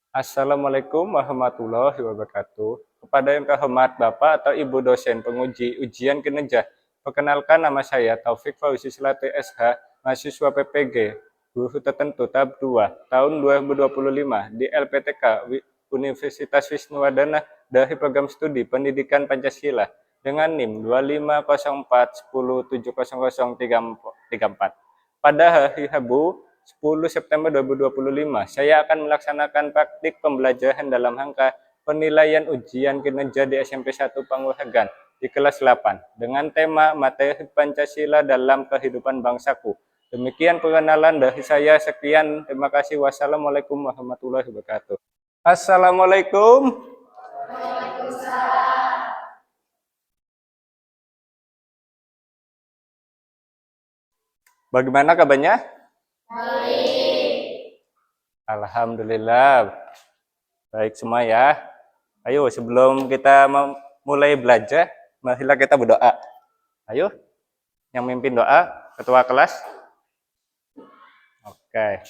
Assalamualaikum warahmatullahi wabarakatuh. Kepada yang terhormat Bapak atau Ibu dosen penguji ujian kinerja, perkenalkan nama saya Taufik Fauzi Selati SH, mahasiswa PPG, guru tertentu tahap 2, tahun 2025 di LPTK Universitas Wisnuwardana dari program studi Pendidikan Pancasila dengan NIM 250410700034. Pada hari Rabu 10 September 2025, saya akan melaksanakan praktik pembelajaran dalam rangka penilaian ujian kinerja di SMP 1 Panguragan di kelas 8 dengan tema materi Pancasila dalam kehidupan bangsaku. Demikian perkenalan dari saya. Sekian, terima kasih. Wassalamualaikum warahmatullahi wabarakatuh. Assalamualaikum. Bagaimana kabarnya? Alhamdulillah. Baik semua ya. Ayo sebelum kita mulai belajar, marilah kita berdoa. Ayo, yang mimpin doa, ketua kelas. Oke.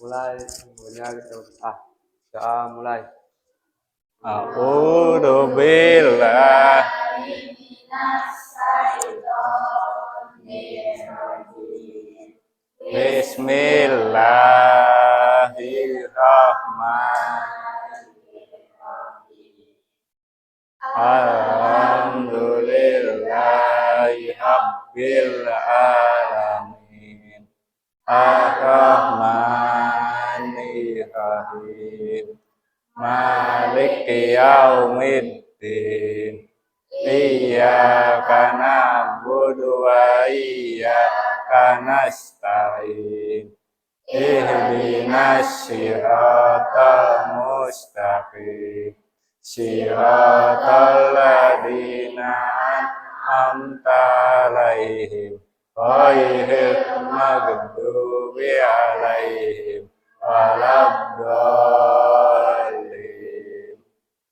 Mulai kita mulai. A'udzu billahi Bismillahirrahmanirrahim. Alhamdulillahi rabbil alamin. Ar-Rahmanir-Rahim. Maliki yaumiddin. Iyyaka na'budu wa iyyaka nasta'in. Ihdinas siratal mustaqim. Siratal ladzina an'amta 'alaihim ghairil maghdubi 'alaihim waladdallin.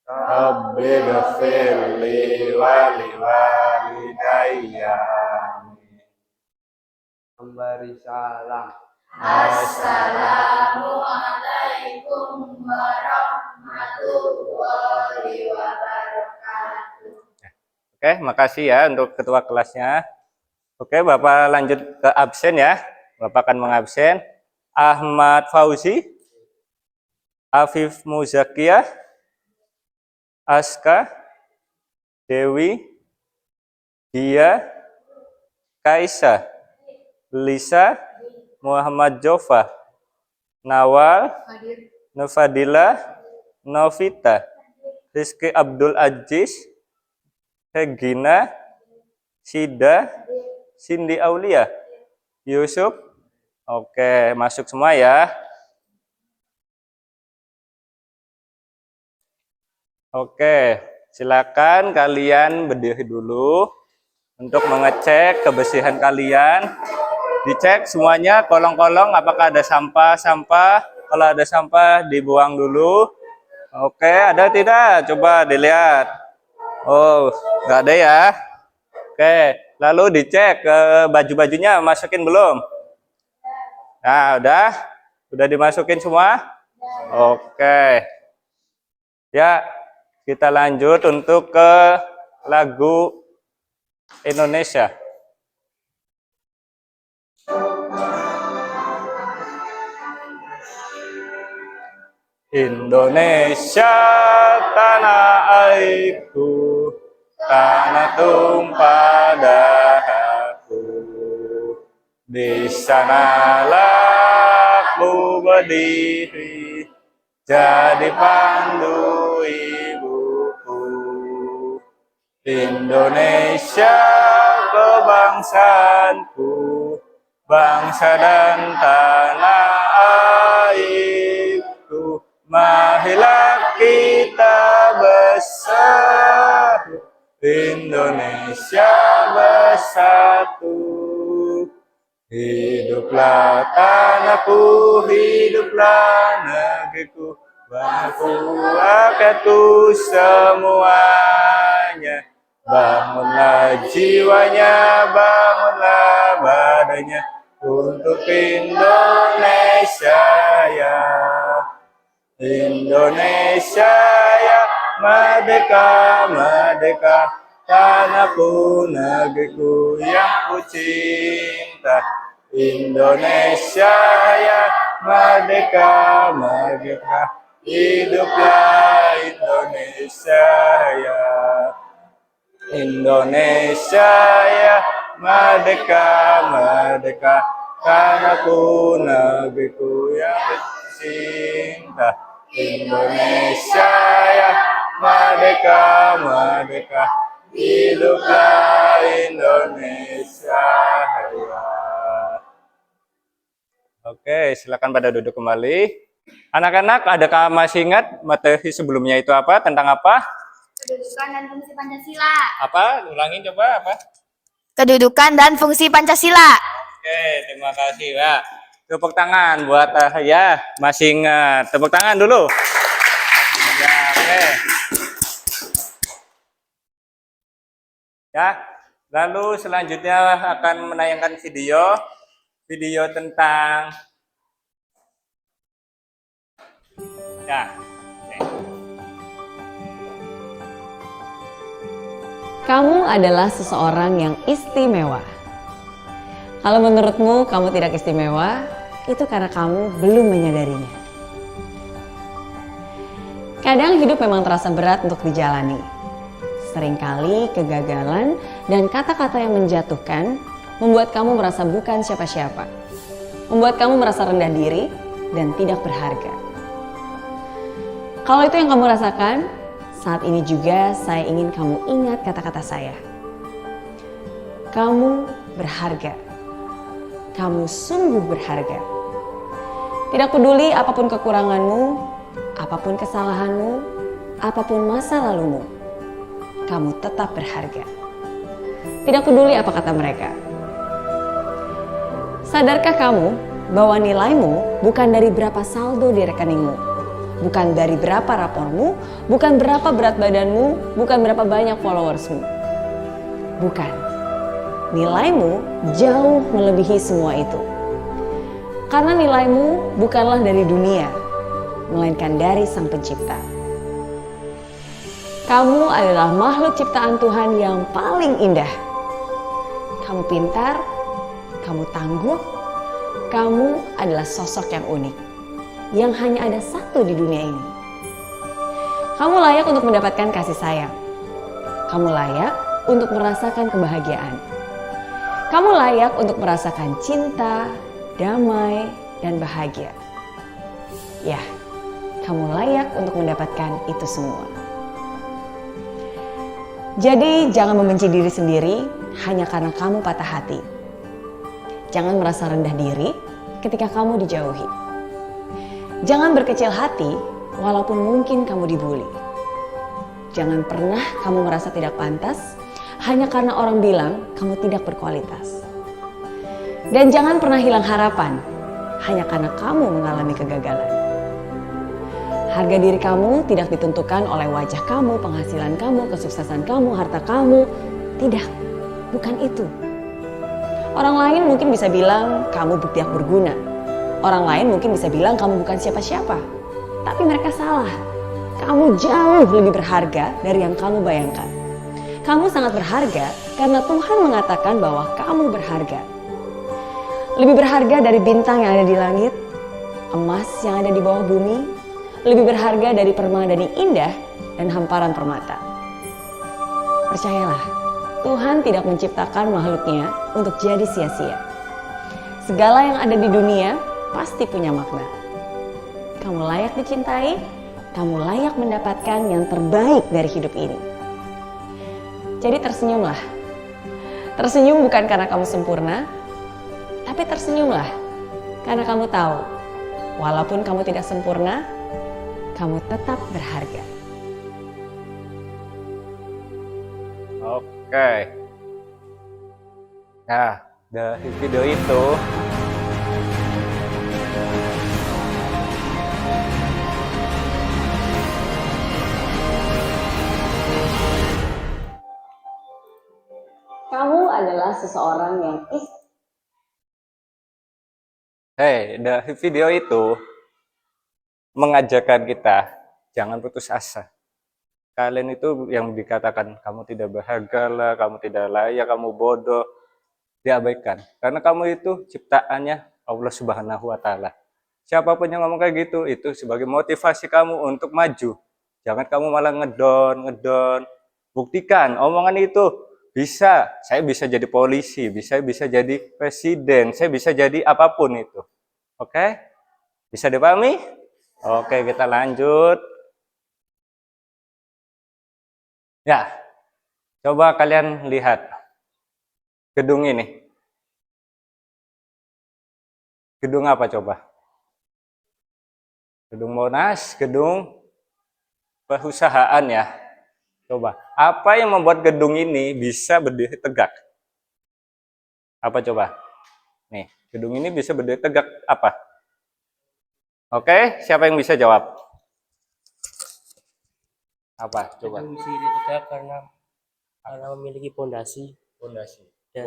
Rabbighfirli wa liwalidayya. Memberi salam. Assalamualaikum warahmatullahi wabarakatuh. Oke, makasih ya untuk ketua kelasnya. Oke, Bapak lanjut ke absen ya. Bapak akan mengabsen Ahmad Fauzi, Afif Muzakiyah, Aska, Dewi, Dia, Kaisa, Lisa, Muhammad Jofa, Nawal, Nufadila, Novita, Rizky Abdul Aziz, Regina, Sida, Cindy Aulia, Yusuf. Oke, masuk semua ya. Oke, silakan kalian berdiri dulu untuk mengecek kebersihan kalian. Dicek semuanya kolong-kolong apakah ada sampah-sampah. Kalau ada sampah dibuang dulu. Oke, ada tidak? Coba dilihat. Oh, nggak ada ya. Oke, lalu dicek baju-bajunya masukin belum? Nah, udah dimasukin semua? Oke. Ya, kita lanjut untuk ke lagu Indonesia. Indonesia tanah airku, tanah tumpah darahku. Di sanalah aku berdiri, jadi pandu ibuku. Indonesia kebangsaanku, bangsa dan tanah airku. Marilah kita bersatu, Indonesia bersatu. Hiduplah tanahku, hiduplah negeriku, bangsaku, rakyatku semuanya. Bangunlah jiwanya, bangunlah badannya, untuk Indonesia ya. Indonesia ya, merdeka, merdeka, tanahku, negeriku yang ku cinta. Indonesia ya, merdeka, merdeka, hiduplah Indonesia ya. Indonesia ya, merdeka, merdeka, tanahku, negeriku yang tercinta. Indonesia ya, merdeka, merdeka, hiduplah Indonesia ya. Oke, silakan pada duduk kembali. Anak-anak, adakah masih ingat materi sebelumnya itu apa? Tentang apa? Kedudukan dan fungsi Pancasila. Apa? Ulangin coba apa? Kedudukan dan fungsi Pancasila. Oke, terima kasih ya. Tepuk tangan buat ya, masih ingat. Tepuk tangan dulu. Ya, oke. Ya, lalu selanjutnya akan menayangkan video tentang ya. Oke. Kamu adalah seseorang yang istimewa. Kalau menurutmu kamu tidak istimewa, itu karena kamu belum menyadarinya. Kadang hidup memang terasa berat untuk dijalani. Seringkali kegagalan dan kata-kata yang menjatuhkan membuat kamu merasa bukan siapa-siapa. Membuat kamu merasa rendah diri dan tidak berharga. Kalau itu yang kamu rasakan, saat ini juga saya ingin kamu ingat kata-kata saya. Kamu berharga. Kamu sungguh berharga. Tidak peduli apapun kekuranganmu, apapun kesalahanmu, apapun masa lalumu, kamu tetap berharga. Tidak peduli apa kata mereka. Sadarkah kamu bahwa nilaimu bukan dari berapa saldo di rekeningmu, bukan dari berapa rapormu, bukan berapa berat badanmu, bukan berapa banyak followersmu. Bukan. Nilaimu jauh melebihi semua itu. Karena nilaimu bukanlah dari dunia, melainkan dari Sang Pencipta. Kamu adalah makhluk ciptaan Tuhan yang paling indah. Kamu pintar, kamu tangguh, kamu adalah sosok yang unik, yang hanya ada satu di dunia ini. Kamu layak untuk mendapatkan kasih sayang. Kamu layak untuk merasakan kebahagiaan. Kamu layak untuk merasakan cinta, damai, dan bahagia. Ya, kamu layak untuk mendapatkan itu semua. Jadi jangan membenci diri sendiri hanya karena kamu patah hati. Jangan merasa rendah diri ketika kamu dijauhi. Jangan berkecil hati walaupun mungkin kamu dibully. Jangan pernah kamu merasa tidak pantas hanya karena orang bilang kamu tidak berkualitas. Dan jangan pernah hilang harapan hanya karena kamu mengalami kegagalan. Harga diri kamu tidak ditentukan oleh wajah kamu, penghasilan kamu, kesuksesan kamu, harta kamu. Tidak, bukan itu. Orang lain mungkin bisa bilang kamu tidak berguna. Orang lain mungkin bisa bilang kamu bukan siapa-siapa. Tapi mereka salah. Kamu jauh lebih berharga dari yang kamu bayangkan. Kamu sangat berharga karena Tuhan mengatakan bahwa kamu berharga. Lebih berharga dari bintang yang ada di langit, emas yang ada di bawah bumi, lebih berharga dari permadani indah dan hamparan permata. Percayalah, Tuhan tidak menciptakan makhluknya untuk jadi sia-sia. Segala yang ada di dunia pasti punya makna. Kamu layak dicintai, kamu layak mendapatkan yang terbaik dari hidup ini. Jadi tersenyumlah. Tersenyum bukan karena kamu sempurna, tapi tersenyumlah karena kamu tahu, walaupun kamu tidak sempurna, kamu tetap berharga. Oke. Nah, dari video itu Kamu adalah seseorang yang Video itu mengajarkan kita jangan putus asa. Kalian itu yang dikatakan kamu tidak berharga lah, kamu tidak layak, kamu bodoh, diabaikan. Karena kamu itu ciptaannya Allah Subhanahu wa taala. Siapapun yang ngomong kayak gitu, itu sebagai motivasi kamu untuk maju. Jangan kamu malah ngedon. Buktikan omongan itu bisa. Saya bisa jadi polisi, bisa jadi presiden, saya bisa jadi apapun itu. Oke? Bisa dipahami? Oke, kita lanjut. Ya, coba kalian lihat gedung ini. Gedung apa coba? Gedung Monas, gedung perusahaan ya. Coba, apa yang membuat gedung ini bisa berdiri tegak? Apa coba? Nih, gedung ini bisa berdiri tegak apa? Oke, siapa yang bisa jawab? Apa coba? Gedung bisa ditegak karena memiliki pondasi Fondasi. Dan-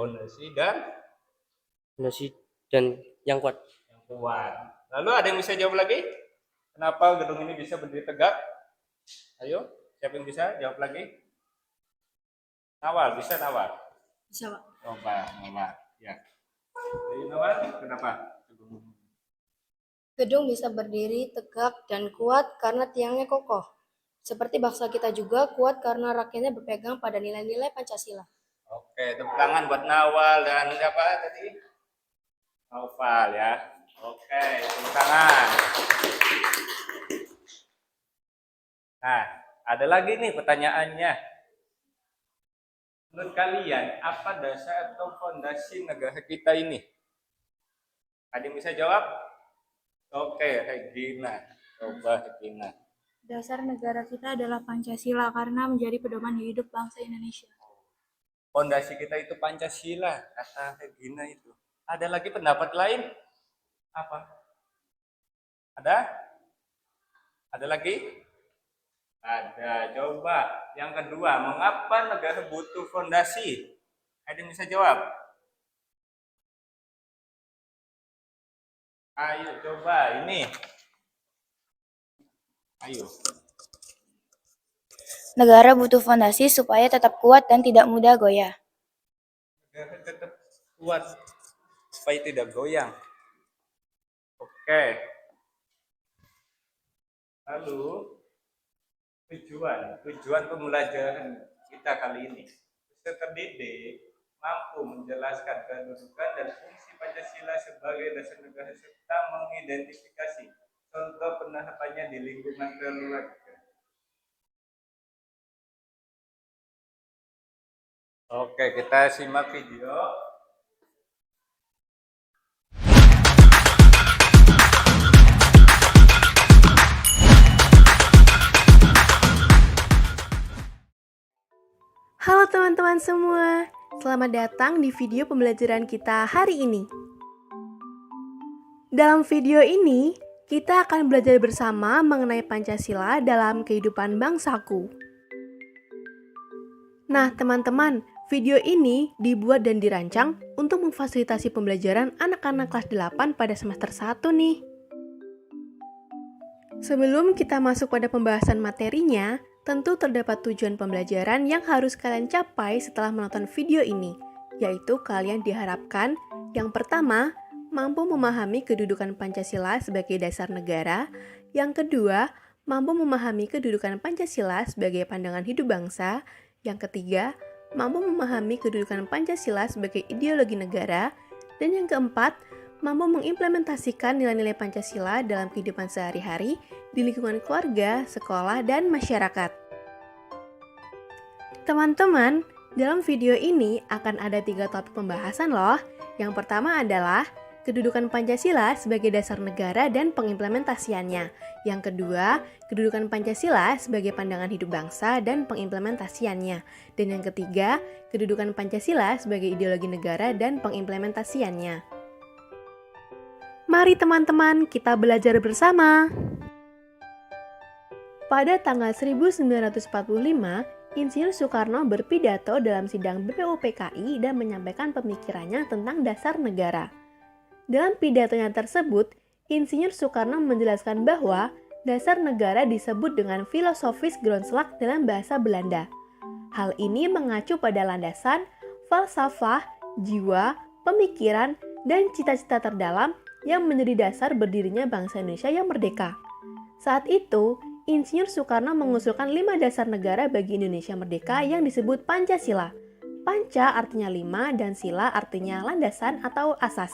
Fondasi dan yang kuat. yang kuat. Lalu ada yang bisa jawab lagi? Kenapa gedung ini bisa berdiri tegak? Ayo, siapa yang bisa jawab lagi? Nawal, bisa Nawal? Bisa, Pak. Coba, Nawal. Ya. Jadi Nawal, kenapa? Gedung bisa berdiri tegak dan kuat karena tiangnya kokoh. Seperti bangsa kita juga kuat karena rakyatnya berpegang pada nilai-nilai Pancasila. Oke, tepuk tangan buat Nawal dan siapa tadi? Naufal ya. Oke, tepuk tangan. Nah, ada lagi nih pertanyaannya. Menurut kalian, apa dasar atau fondasi negara kita ini? Ada yang bisa jawab? Oke, Regina. Coba Regina. Dasar negara kita adalah Pancasila karena menjadi pedoman hidup bangsa Indonesia. Fondasi kita itu Pancasila, kata Regina itu. Ada lagi pendapat lain? Apa? Ada? Ada lagi? Ada. Coba. Yang kedua, mengapa negara butuh fondasi? Ada yang bisa jawab? Ayo coba ini. Ayo. Negara butuh fondasi supaya tetap kuat dan tidak mudah goyah. Negara tetap kuat supaya tidak goyang. Oke. Lalu tujuan pembelajaran kita kali ini. Peserta didik mampu menjelaskan kedudukan dan fungsi Pancasila sebagai dasar negara serta mengidentifikasi contoh penerapannya di lingkungan keluarga. Oke, kita simak video. Halo teman-teman semua, selamat datang di video pembelajaran kita hari ini. Dalam video ini, kita akan belajar bersama mengenai Pancasila dalam kehidupan bangsaku. Nah teman-teman, video ini dibuat dan dirancang untuk memfasilitasi pembelajaran anak-anak kelas 8 pada semester 1 nih. Sebelum kita masuk pada pembahasan materinya, tentu terdapat tujuan pembelajaran yang harus kalian capai setelah menonton video ini, yaitu kalian diharapkan yang pertama, mampu memahami kedudukan Pancasila sebagai dasar negara, yang kedua, mampu memahami kedudukan Pancasila sebagai pandangan hidup bangsa, yang ketiga, mampu memahami kedudukan Pancasila sebagai ideologi negara, dan yang keempat, mampu mengimplementasikan nilai-nilai Pancasila dalam kehidupan sehari-hari di lingkungan keluarga, sekolah, dan masyarakat. Teman-teman, dalam video ini akan ada 3 topik pembahasan loh. Yang pertama adalah kedudukan Pancasila sebagai dasar negara dan pengimplementasiannya. Yang kedua, kedudukan Pancasila sebagai pandangan hidup bangsa dan pengimplementasiannya. Dan yang ketiga, kedudukan Pancasila sebagai ideologi negara dan pengimplementasiannya. Mari teman-teman, kita belajar bersama. Pada tanggal 1945, Insinyur Soekarno berpidato dalam sidang BPUPKI dan menyampaikan pemikirannya tentang dasar negara. Dalam pidatonya tersebut, Insinyur Soekarno menjelaskan bahwa dasar negara disebut dengan filosofis grondslag dalam bahasa Belanda. Hal ini mengacu pada landasan, falsafah, jiwa, pemikiran, dan cita-cita terdalam yang menjadi dasar berdirinya bangsa Indonesia yang merdeka. Saat itu, Insinyur Soekarno mengusulkan 5 dasar negara bagi Indonesia merdeka yang disebut Pancasila. Panca artinya 5 dan sila artinya landasan atau asas.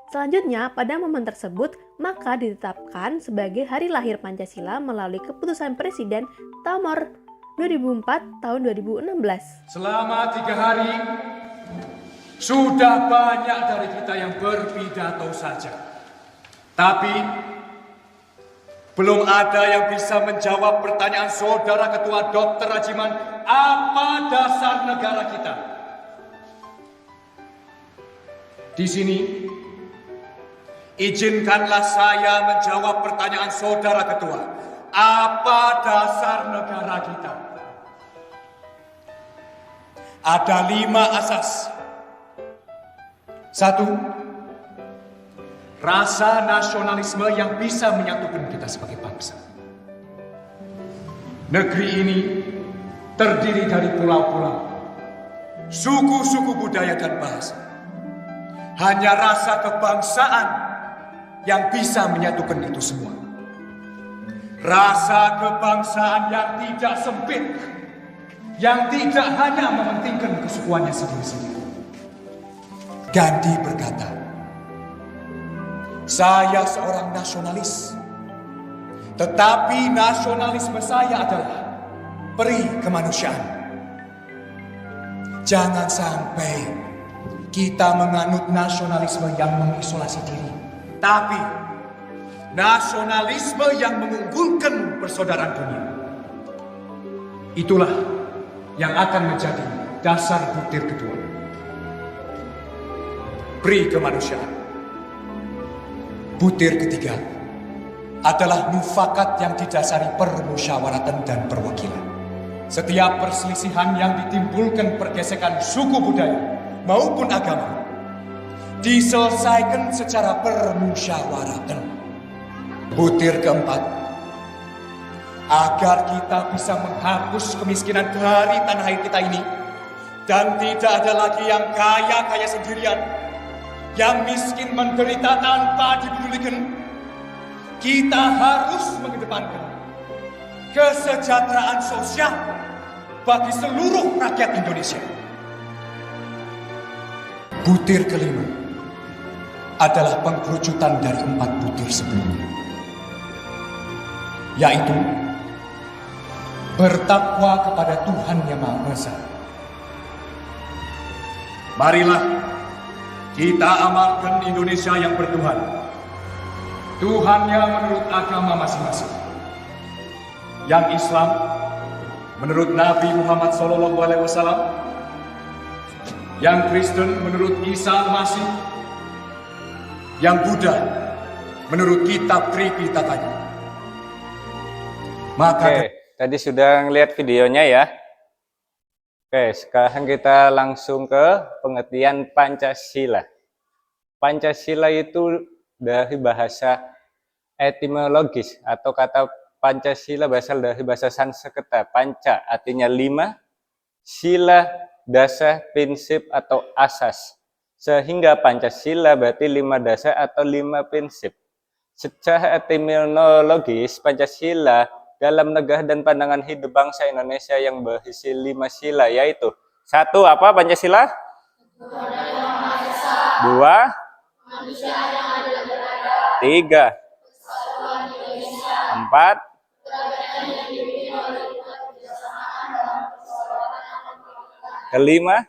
Selanjutnya, pada momen tersebut, maka ditetapkan sebagai hari lahir Pancasila melalui keputusan Presiden Nomor 2004 tahun 2016. Selama 3 hari, sudah banyak dari kita yang berpidato saja. Tapi, belum ada yang bisa menjawab pertanyaan Saudara Ketua Dr. Rajiman, apa dasar negara kita? Di sini, izinkanlah saya menjawab pertanyaan Saudara Ketua. Apa dasar negara kita? Ada 5 asas. 1. Rasa nasionalisme yang bisa menyatukan kita sebagai bangsa. Negeri ini terdiri dari pulau-pulau, suku-suku budaya dan bahasa. Hanya rasa kebangsaan yang bisa menyatukan itu semua. Rasa kebangsaan yang tidak sempit, yang tidak hanya mementingkan kesukuannya sendiri-sendiri. Gandhi berkata, saya seorang nasionalis, tetapi nasionalisme saya adalah peri kemanusiaan. Jangan sampai kita menganut nasionalisme yang mengisolasi diri, tapi nasionalisme yang mengunggulkan persaudaraan dunia. Itulah yang akan menjadi dasar butir kedua. Peri kemanusiaan. Butir ketiga adalah mufakat yang didasari permusyawaratan dan perwakilan. Setiap perselisihan yang ditimbulkan pergesekan suku budaya maupun agama diselesaikan secara permusyawaratan. Butir keempat, agar kita bisa menghapus kemiskinan dari tanah air kita ini dan tidak ada lagi yang kaya-kaya sendirian, yang miskin menderita tanpa dipedulikan. Kita harus mengedepankan kesejahteraan sosial bagi seluruh rakyat Indonesia. Butir kelima adalah pengkerucutan dari 4 butir sebelumnya, yaitu bertakwa kepada Tuhan Yang Maha Esa. Marilah kita amalkan Indonesia yang bertuhan. Tuhannya menurut agama masing-masing. Yang Islam menurut Nabi Muhammad SAW, yang Kristen menurut Isa Al-Masih, yang Buddha menurut kitab Tripitaka. Maka Oke, tadi sudah ngeliat videonya ya. Oke, sekarang kita langsung ke pengertian Pancasila. Pancasila itu dari bahasa etimologis atau kata Pancasila berasal dari bahasa Sanskerta. Panca artinya 5, sila, dasar, prinsip atau asas. Sehingga Pancasila berarti 5 dasar atau 5 prinsip. Secara etimologis, Pancasila dalam negara dan pandangan hidup bangsa Indonesia yang berisi 5 sila, yaitu 1. Apa Pancasila? 2. 3. 4. Kelima.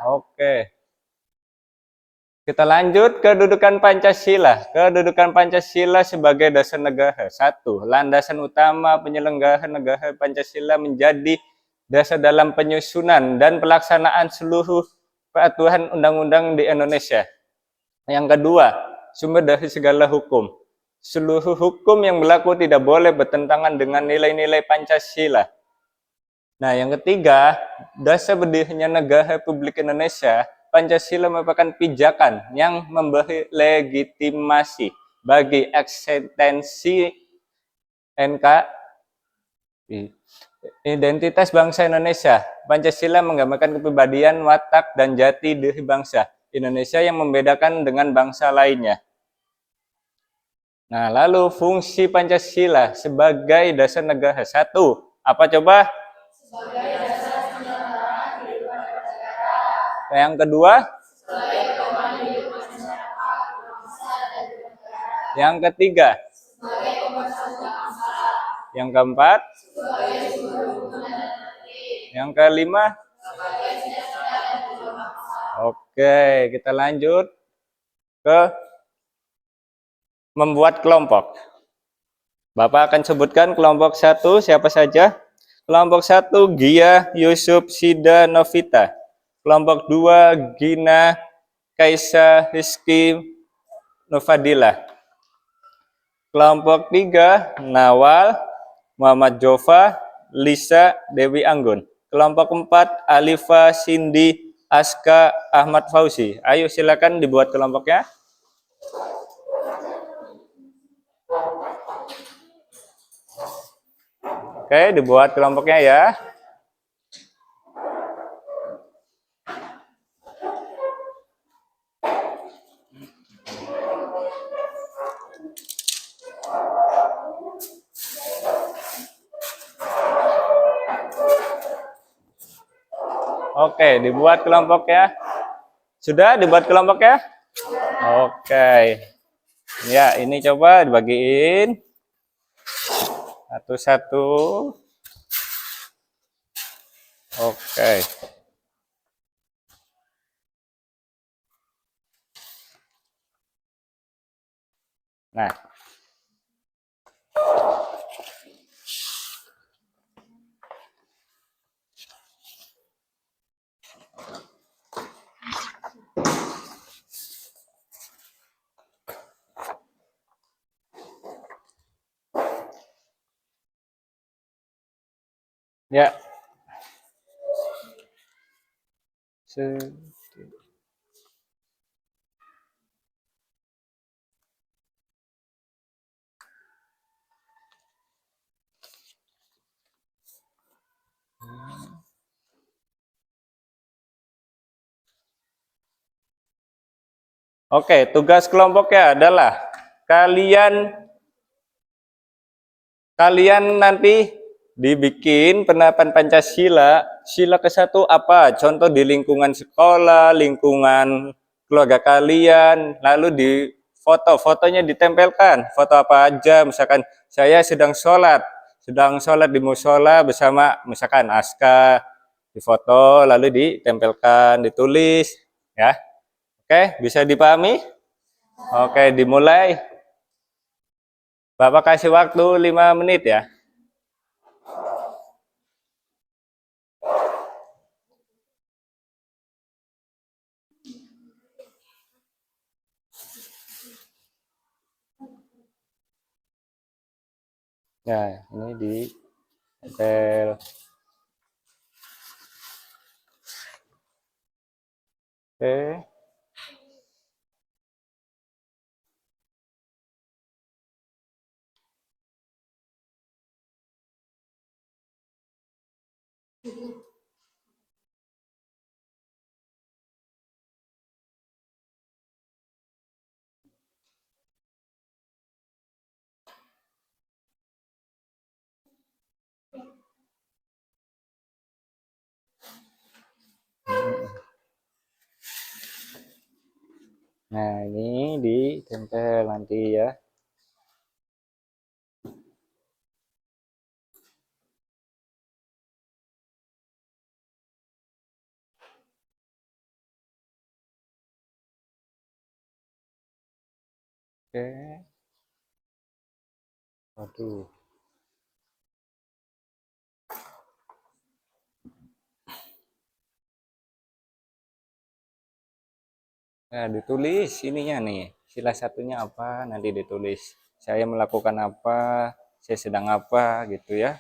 Oke. Kita lanjut kedudukan Pancasila. Kedudukan Pancasila sebagai dasar negara. 1. Landasan utama penyelenggaraan negara Pancasila menjadi dasar dalam penyusunan dan pelaksanaan seluruh peraturan undang-undang di Indonesia. Yang kedua, sumber dari segala hukum. Seluruh hukum yang berlaku tidak boleh bertentangan dengan nilai-nilai Pancasila. Nah, yang ketiga, dasar berdirinya negara Republik Indonesia Pancasila merupakan pijakan yang memberi legitimasi bagi eksistensi identitas bangsa Indonesia. Pancasila menggambarkan kepribadian, watak, dan jati diri bangsa Indonesia yang membedakan dengan bangsa lainnya. Nah, lalu fungsi Pancasila sebagai dasar negara. Satu, apa coba? Sebagai dasar penyelenggaraan kehidupan bernegara. Yang kedua? Sebagai pedoman hidup masyarakat, bangsa, dan negara. Yang ketiga? Sebagai pemersatu bangsa. Yang keempat? Sebagai sumber hubungan dan tertib. Yang kelima? Sebagai sejahtera dan tujuan bangsa. Oke, kita lanjut ke membuat kelompok. Bapak akan sebutkan kelompok 1 siapa saja. Kelompok 1 Gia, Yusuf, Sida, Novita. Kelompok 2 Gina, Kaisa, Rizky, Novadila. Kelompok 3 Nawal, Muhammad Jova, Lisa, Dewi Anggun. Kelompok 4 Alifa, Cindy, Aska, Ahmad Fauzi. Ayo silakan dibuat kelompoknya. Oke, dibuat kelompoknya ya. Oke, dibuat kelompoknya. Sudah dibuat kelompoknya? Oke. Ya, ini coba dibagiin. Satu-satu. Oke. Nah. Ya. Oke, tugas kelompoknya adalah kalian nanti dibikin penerapan Pancasila. Sila ke-1 apa? Contoh di lingkungan sekolah, lingkungan keluarga kalian, lalu di fotonya ditempelkan. Foto apa aja? Misalkan saya sedang sholat di musola bersama misalkan Aska, di foto lalu ditempelkan, ditulis, ya. Oke, bisa dipahami? Oke, dimulai. Bapak kasih waktu 5 menit ya. Nah, ini di tempel. Oke. Nah, ini ditempel nanti ya. Oke. Waduh. Nah, ditulis ininya nih. Sila satunya apa? Nanti ditulis. Saya melakukan apa? Saya sedang apa gitu ya.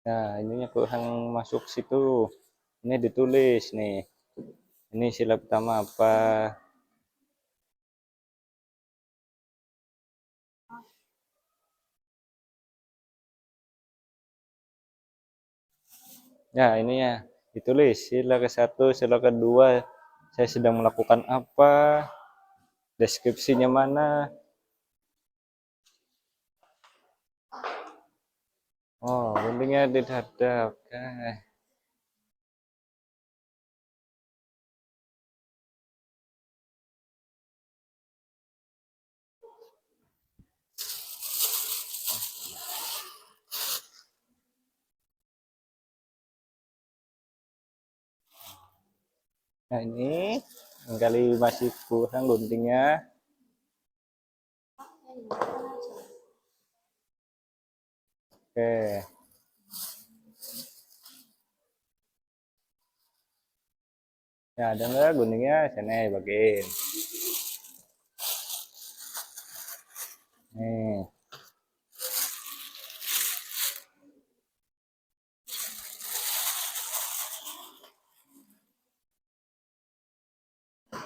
Nah, ininya kurang masuk situ. Ini ditulis nih. Ini sila pertama apa? Ya, ini ya. Ditulis sila ke-1, sila kedua. Saya sedang melakukan apa? Deskripsinya mana? Oh, guntingnya di dada. Oke. Nah, ini kali masih kurang guntingnya. Oke. Ya, ada nggak guntingnya? Sini bagiin. Nih.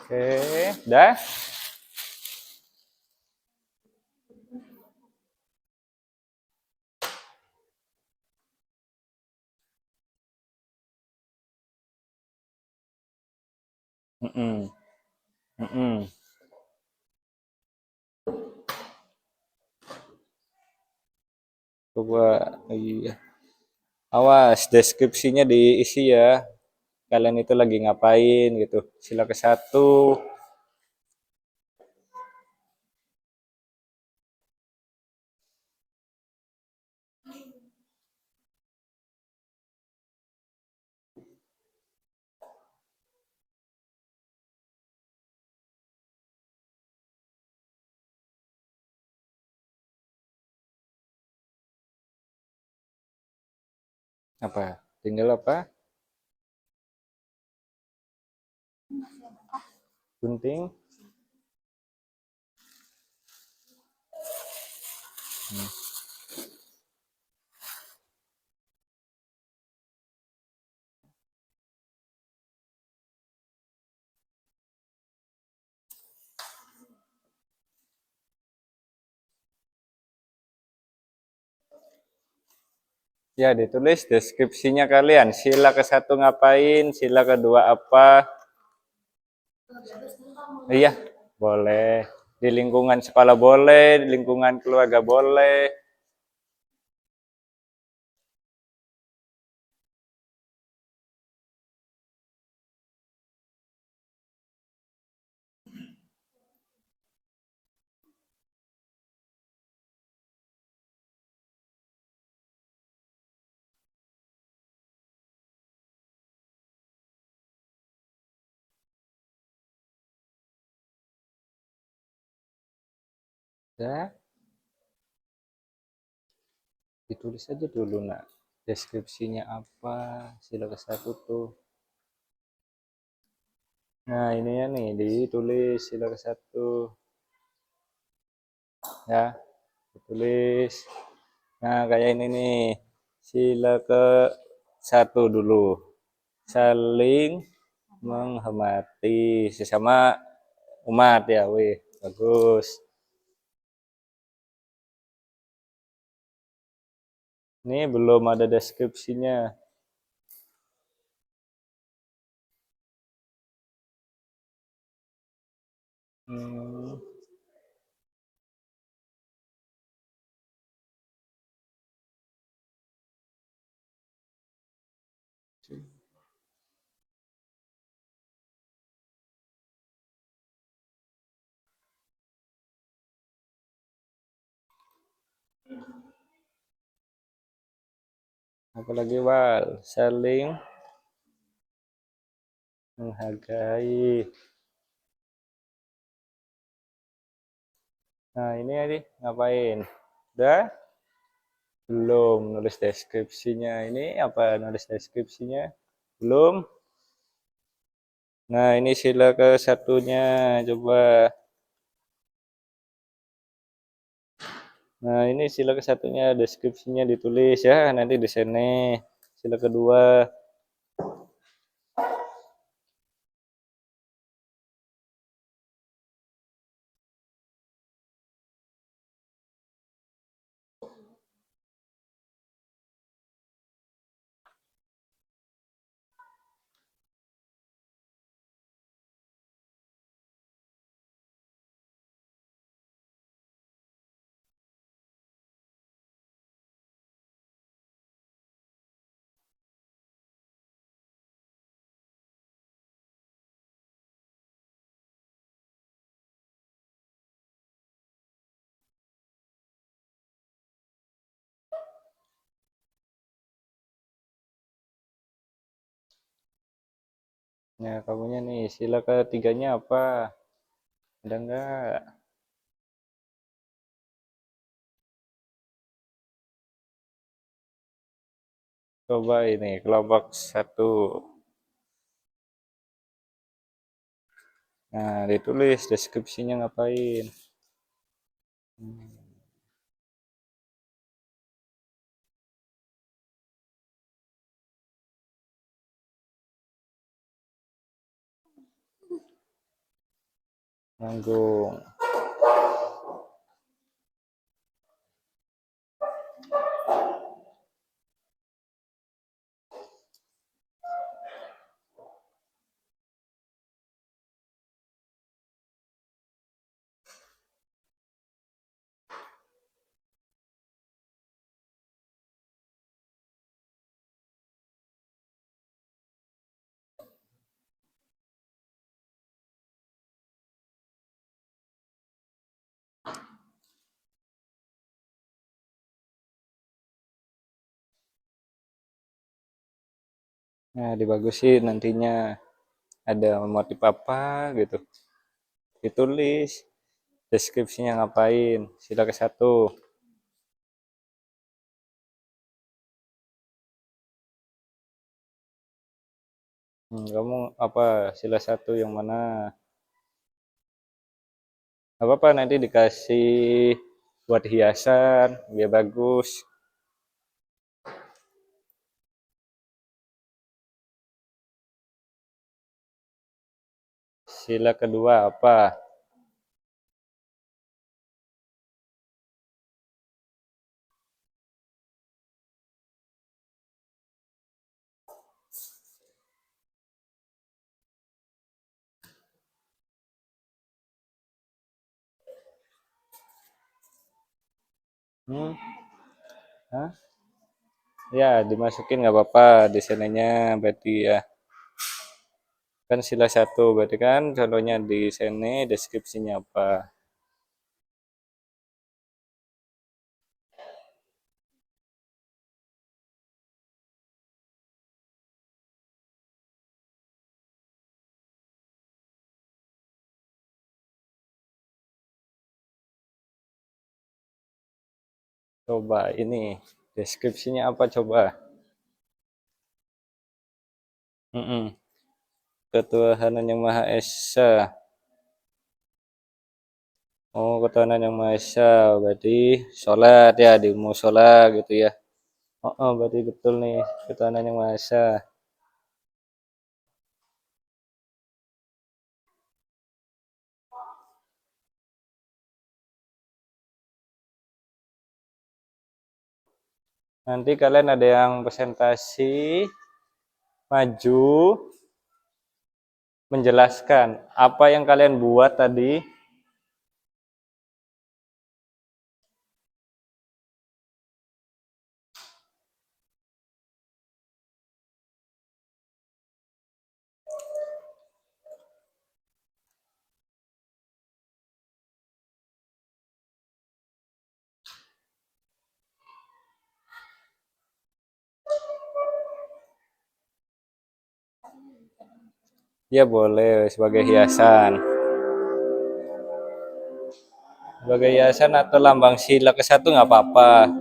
Oke, dah. Mm-mm. Mm-mm. Coba, iya. Awas, deskripsinya diisi ya. Kalian itu lagi ngapain gitu. Sila ke-1. Apa? Tinggal apa? Gunting. Ya, ditulis deskripsinya kalian. Sila ke-1 ngapain, sila kedua apa. Iya, boleh. Di lingkungan sekolah boleh, di lingkungan keluarga boleh. Ya, ditulis aja dulu nak. Deskripsinya apa, sila ke-1 tuh. Nah, ini ya nih, ditulis sila ke-1. Ya, ditulis. Nah, kayak ini nih. Sila ke-1 dulu. Saling menghormati sesama umat ya, wih. Bagus. Ini belum ada deskripsinya. Hmm. Apalagi Wal, saling menghargai. Nah, ini tadi ngapain? Udah? Belum nulis deskripsinya. Ini apa nulis deskripsinya? Belum. Nah, ini sila ke-1-nya. Coba. Nah, ini sila ke-1-nya deskripsinya ditulis ya, nanti di sini. Sila kedua. Nah, kamunya nih, sila ketiganya apa? Ada enggak? Coba ini, kelompok 1. Nah, ditulis deskripsinya ngapain. Nanggung. Nah, dibagusin nantinya. Ada motif apa gitu. Ditulis deskripsinya ngapain. Sila ke-1. Kamu apa? Sila 1 yang mana? Apa-apa nanti dikasih buat hiasan biar bagus. Sila kedua apa? Hmm? Hah? Ya, dimasukin nggak apa-apa desainnya berarti ya. Kan sila 1 berarti kan contohnya di sini deskripsinya apa. Coba ini deskripsinya apa coba? Ketuhanan yang Maha Esa. Oh, ketuhanan yang Maha Esa berarti sholat ya, di musola gitu ya. Oh, berarti betul nih ketuhanan yang Maha Esa. Nanti kalian ada yang presentasi maju menjelaskan apa yang kalian buat tadi. Ya boleh sebagai hiasan. Sebagai hiasan atau lambang sila ke-1 nggak apa-apa.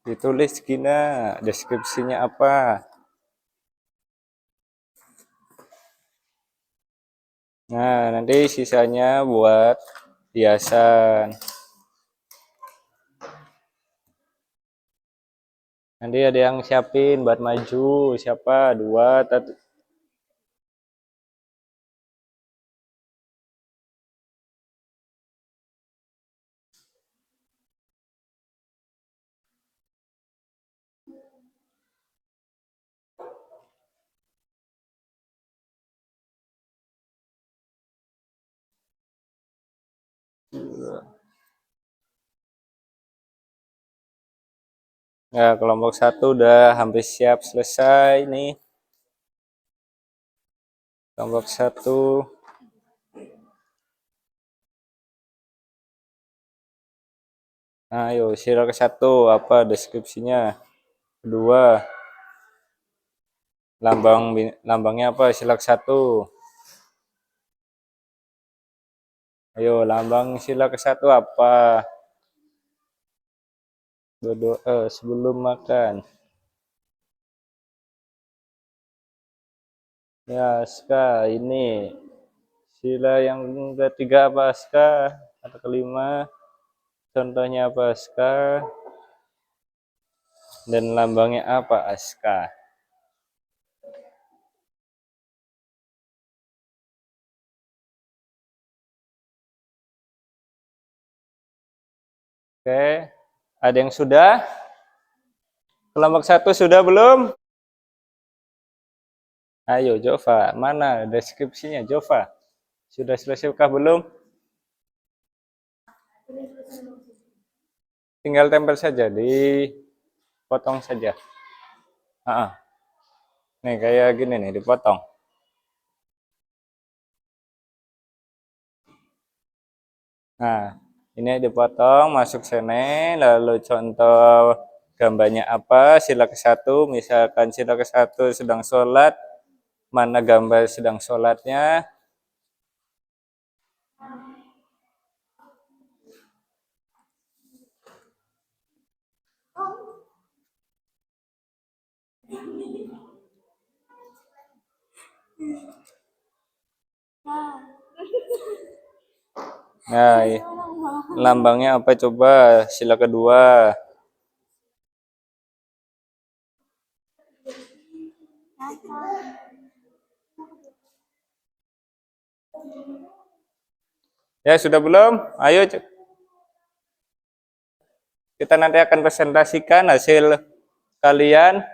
Ditulis Gina, deskripsinya apa? Nah, nanti sisanya buat hiasan. Nanti ada yang siapin buat maju, siapa? 2 atau ya, kelompok 1 udah hampir siap selesai nih. Kelompok 1. Nah, ayo sila ke-1 apa deskripsinya? Kedua, lambangnya apa? Sila ke-1. Ayo, lambang sila ke-1 apa? Berdoa sebelum makan. Ya, Aska, ini sila yang ketiga apa, Aska? Atau kelima? Contohnya apa, Aska? Dan lambangnya apa, Aska? Oke, ada yang sudah? Kelompok 1 sudah belum? Ayo, Jova, mana deskripsinya, Jova? Sudah selesaikah belum? Tinggal tempel saja, dipotong saja. Nih, kayak gini nih, dipotong. Nah, ini dipotong, masuk sini, lalu contoh gambarnya apa, sila ke-1, misalkan sila ke-1 sedang sholat, mana gambar sedang sholatnya. Nah, lambangnya apa coba, sila kedua. Ya, sudah belum? Ayo, kita nanti akan presentasikan hasil kalian.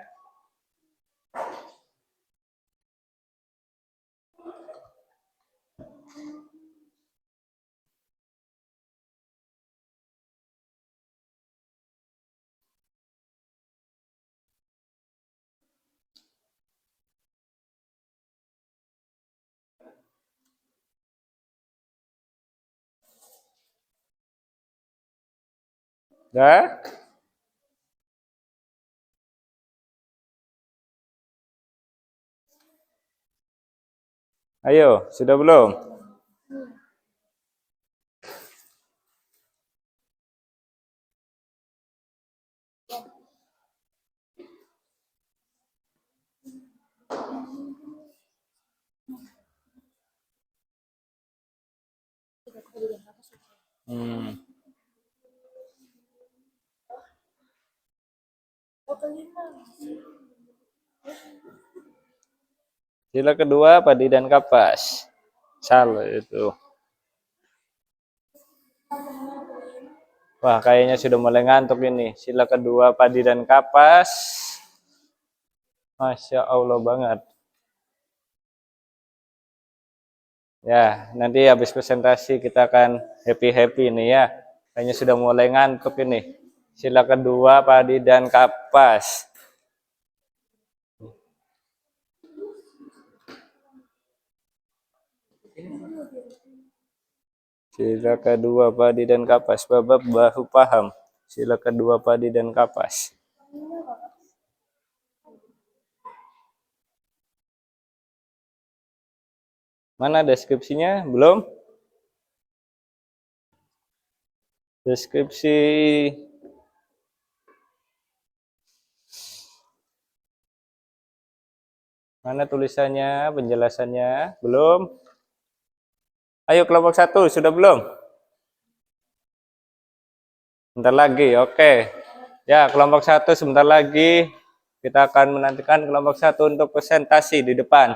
Dah? Ayo, sudah belum? Sila kedua, padi dan kapas. Salah itu. Wah, kayaknya sudah mulai ngantuk ini. Sila kedua, padi dan kapas. Masya Allah banget. Ya, nanti habis presentasi kita akan happy-happy ini ya. Kayaknya sudah mulai ngantuk ini. Sila kedua, padi dan kapas. Sila kedua, padi dan kapas. Babab bahu paham. Sila kedua, padi dan kapas. Mana deskripsinya? Belum? Deskripsi Mana tulisannya, penjelasannya? Belum? Ayo kelompok 1, sudah belum? Bentar lagi, oke. Ya, kelompok 1 sebentar lagi. Kita akan menantikan kelompok 1 untuk presentasi di depan.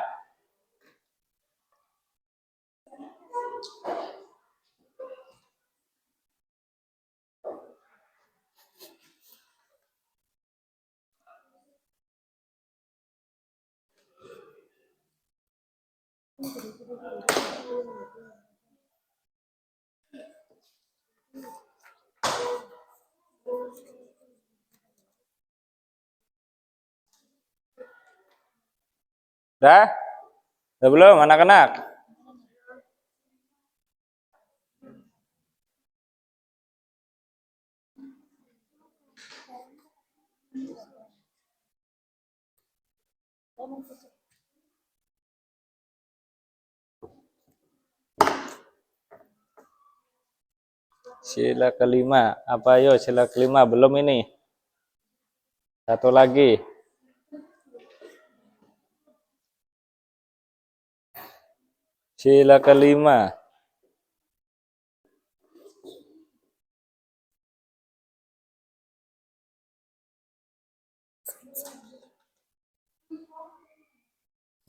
Dah? Udah belum anak-anak? Sila kelima. Apa yo sila kelima? Belum ini. Satu lagi. Sila kelima.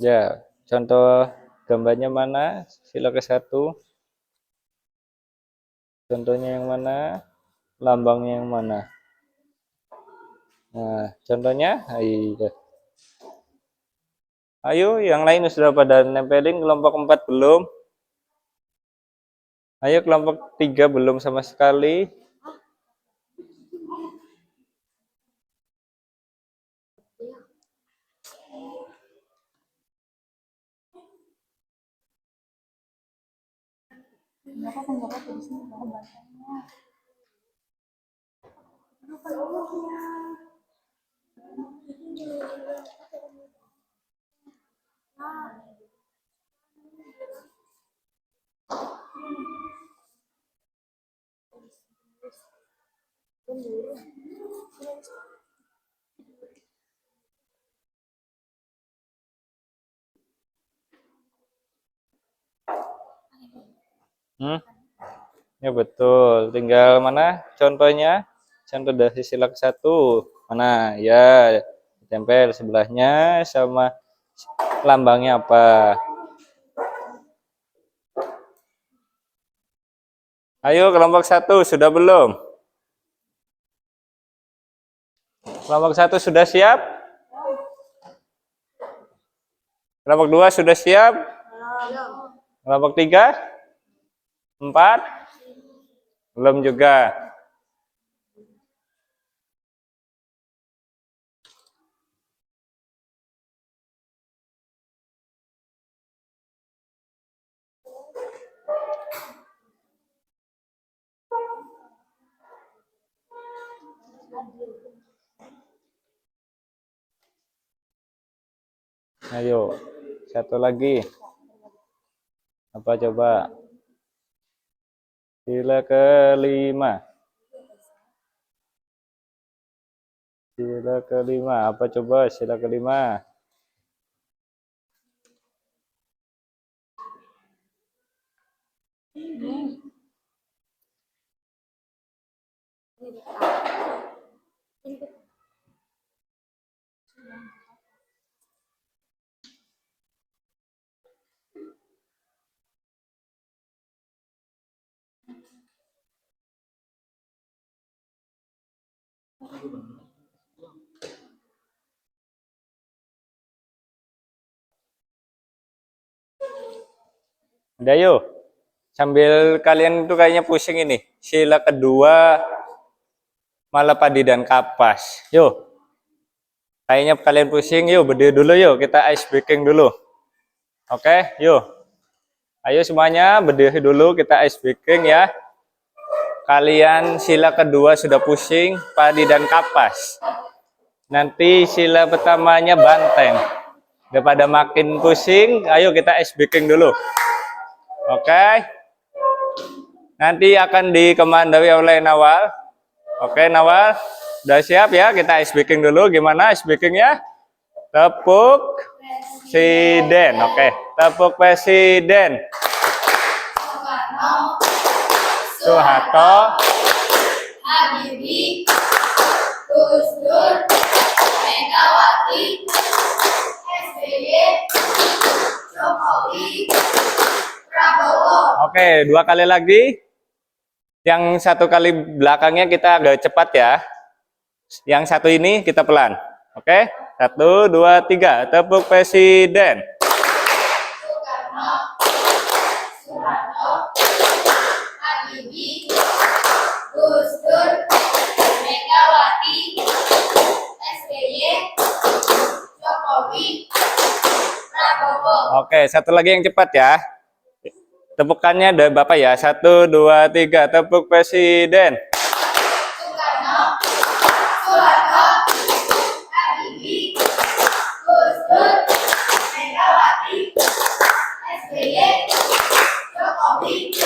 Ya, contoh gambarnya mana? Sila ke-1. Contohnya yang mana? Lambangnya yang mana? Nah, contohnya, ayo. Ayo, yang lain sudah pada nempelin, kelompok 4 belum? Ayo, kelompok 3 belum sama sekali. Ya betul. Tinggal mana contohnya? Contoh dari sila ke-1. Mana? Ya, tempel sebelahnya sama lambangnya apa? Ayo kelompok 1 sudah belum? Kelompok 1 sudah siap? Kelompok 2 sudah siap? Kelompok 3? 4? Belum juga. Ayo, satu lagi. Apa coba? Sila kelima. Sila kelima. Apa coba sila kelima? Udah yuk. Sambil kalian itu kayaknya pusing ini. Sila kedua Malapadi dan Kapas. Yuk. Kayaknya kalian pusing. Yuk berdiri dulu yuk. Kita ice breaking dulu. Oke, yuk. Ayo semuanya berdiri dulu. Kita ice breaking ya. Kalian sila kedua sudah pusing. Padi dan Kapas. Nanti sila pertamanya banteng. Daripada makin pusing. Ayo kita ice breaking dulu. Oke. Nanti akan dikemandai oleh Nawal. Oke, Nawal. Udah siap ya? Kita ice breaking dulu. Gimana ice breakingnya? Tepuk Presiden. Oke, tepuk presiden. Soeharto, Habibie, Gus Dur, Megawati, SBY, Jokowi, Prabowo. Oke, 2 kali lagi. Yang 1 kali belakangnya kita agak cepat ya. Yang 1 ini kita pelan. Oke, 1, 2, 3. Tepuk presiden. Soeharto, Habibie, Gus Dur, Megawati, SBY, Jokowi, Prabowo. Oke, 1 lagi yang cepat ya. Tepukannya ada Bapak ya. 1, 2, 3. Tepuk presiden. Soekarno, Soeharto, Habibie, Gus Dur, Megawati, SBY, Jokowi,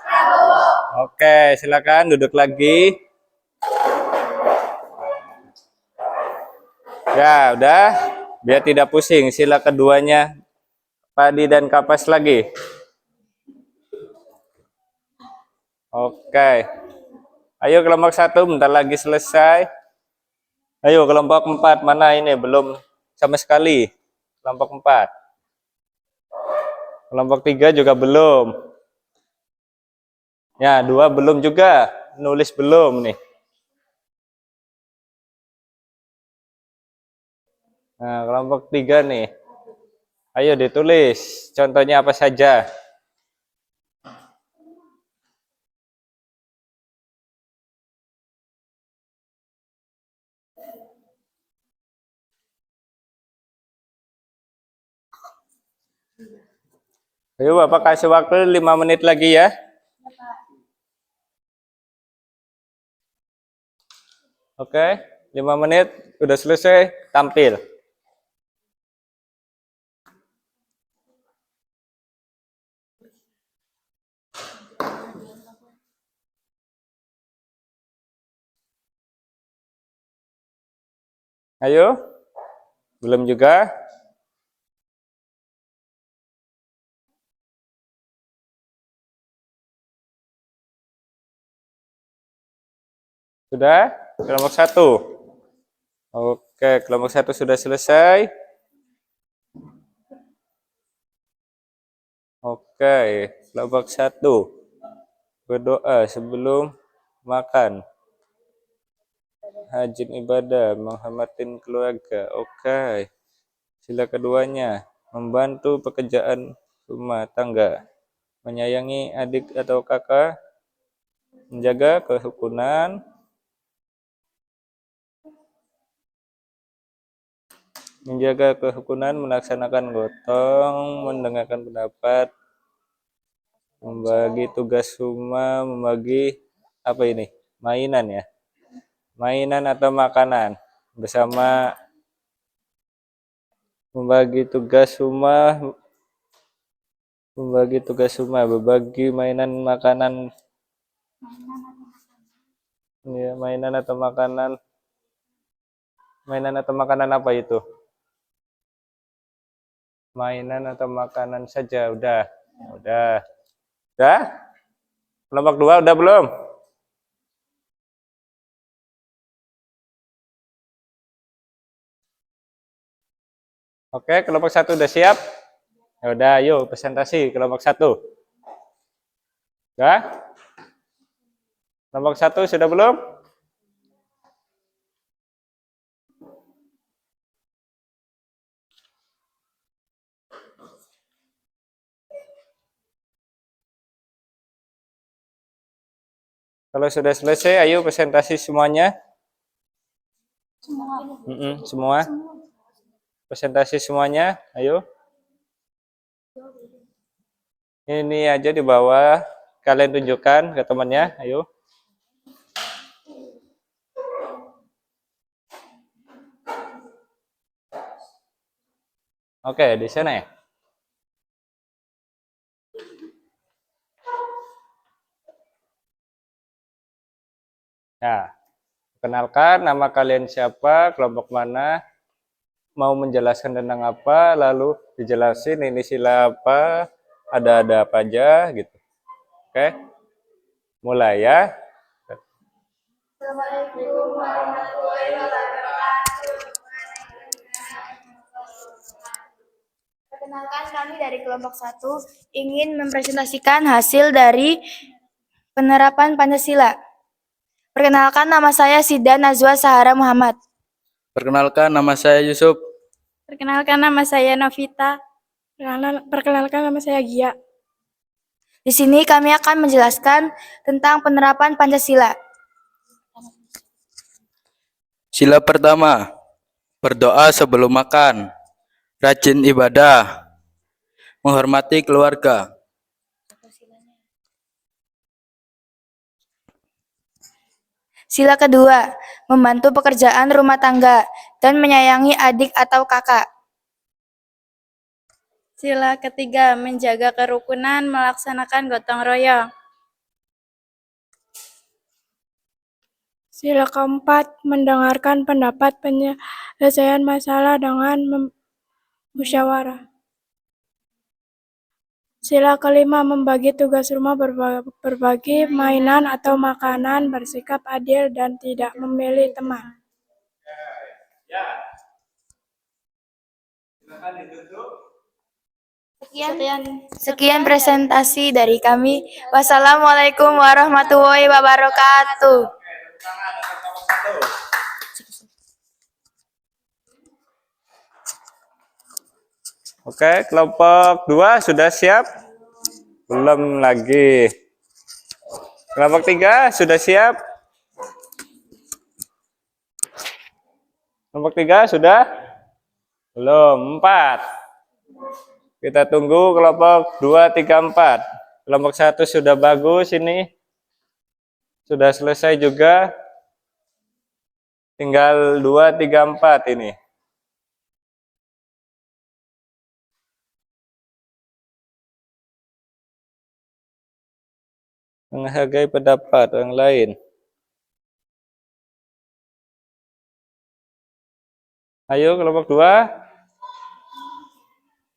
Prabowo. Oke, silakan duduk lagi. Ya, udah. Biar tidak pusing. Sila keduanya padi dan kapas lagi. Oke. Ayo kelompok 1 bentar lagi selesai. Ayo kelompok 4 mana ini belum sama sekali. Kelompok 4. Kelompok 3 juga belum. Ya, 2 belum juga. Nulis belum nih. Nah, kelompok 3 nih. Ayo ditulis. Contohnya apa saja? Ayo Bapak kasih waktu 5 menit lagi ya. Oke, 5 menit udah selesai, tampil. Ayo. Belum juga? Sudah? Kelompok 1. Oke, kelompok 1 sudah selesai. Oke, kelompok 1. Berdoa sebelum makan. Hajin ibadah, menghormatin keluarga. Oke. Sila keduanya, membantu pekerjaan rumah tangga. Menyayangi adik atau kakak. Menjaga kerukunan. Menjaga kerukunan, melaksanakan gotong, mendengarkan pendapat, membagi tugas rumah, membagi apa ini? Mainan ya. Mainan atau makanan bersama, membagi tugas rumah, berbagi mainan makanan. Ya, mainan atau makanan. Mainan atau makanan apa itu? Mainan atau makanan saja udah. Udah. Udah? Kelompok 2 udah belum? Oke, kelompok 1 udah siap? Ya udah, yuk presentasi kelompok 1. Udah? Kelompok 1 sudah belum? Kalau sudah selesai, ayo presentasi semuanya. Semua. Presentasi semuanya, ayo. Ini aja di bawah, kalian tunjukkan ke temannya, ayo. Oke, di sana ya. Nah, kenalkan nama kalian siapa, kelompok mana. mau menjelaskan tentang apa, lalu dijelasin ini sila apa, ada apa aja gitu. Oke, mulai ya. Assalamualaikum warahmatullahi wabarakatuh. Perkenalkan, kami dari kelompok 1 ingin mempresentasikan hasil dari penerapan Pancasila. Perkenalkan, nama saya Sida Nazwa Sahara Muhammad. Perkenalkan, nama saya Yusuf. Perkenalkan, nama saya Novita. Perkenalkan, nama saya Gia. Di sini kami akan menjelaskan tentang penerapan Pancasila. Sila pertama, berdoa sebelum makan, rajin ibadah, menghormati keluarga. Sila kedua, membantu pekerjaan rumah tangga dan menyayangi adik atau kakak. Sila ketiga, menjaga kerukunan, melaksanakan gotong royong. Sila keempat, mendengarkan pendapat penyelesaian masalah dengan musyawarah. Sila kelima, membagi tugas rumah, berbagi mainan atau makanan, bersikap adil dan tidak memilih teman. Sekian presentasi dari kami. Wassalamualaikum warahmatullahi wabarakatuh. Oke, kelompok 2 sudah siap? Belum lagi. Kelompok 3 sudah siap? Kelompok 3 sudah? Belum. 4. Kita tunggu kelompok 2, 3, 4. Kelompok 1 sudah bagus ini. Sudah selesai juga. Tinggal 2, 3, 4 ini. Menghargai pendapat orang lain. Ayo kelompok 2.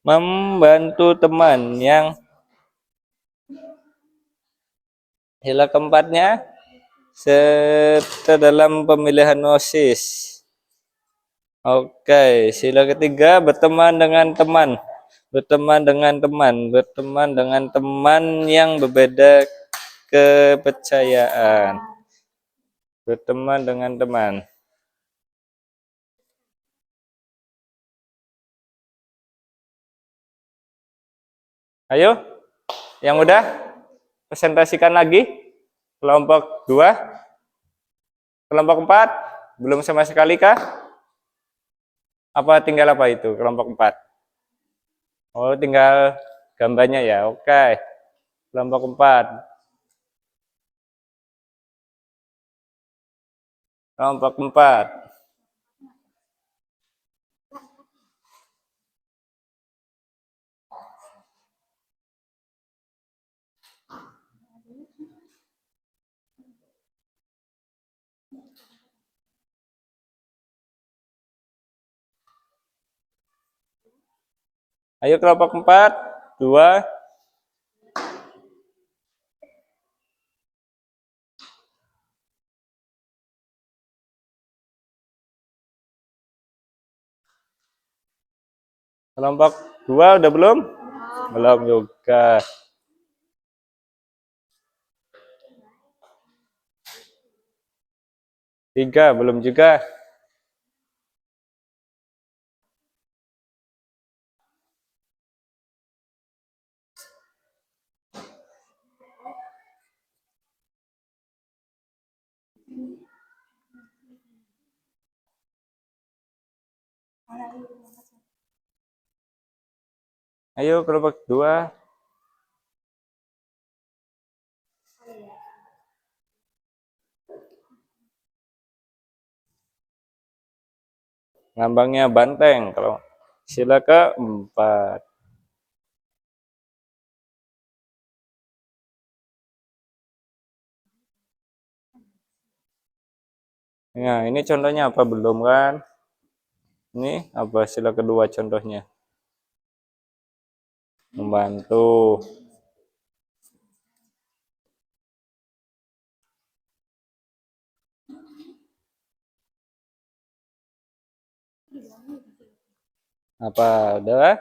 Membantu teman yang sila keempatnya serta dalam pemilihan OSIS. Oke, sila ketiga berteman dengan teman. Berteman dengan teman yang berbeda kepercayaan. Berteman dengan teman. Ayo, yang udah presentasikan lagi. Kelompok 2. Kelompok 4 belum sama sekali kah? Apa tinggal apa itu kelompok 4? Oh, tinggal gambarnya ya. Oke. Kelompok 4. Kelompok 4. Ayo kelompok 4, 2. Kelompok 2 udah belum? Belum juga. Tiga belum juga. Ayo kelompok 2. Lambangnya banteng kalau sila keempat. Nah, ini contohnya apa belum kan? Ini apa sila kedua contohnya? Membantu. Apa udah?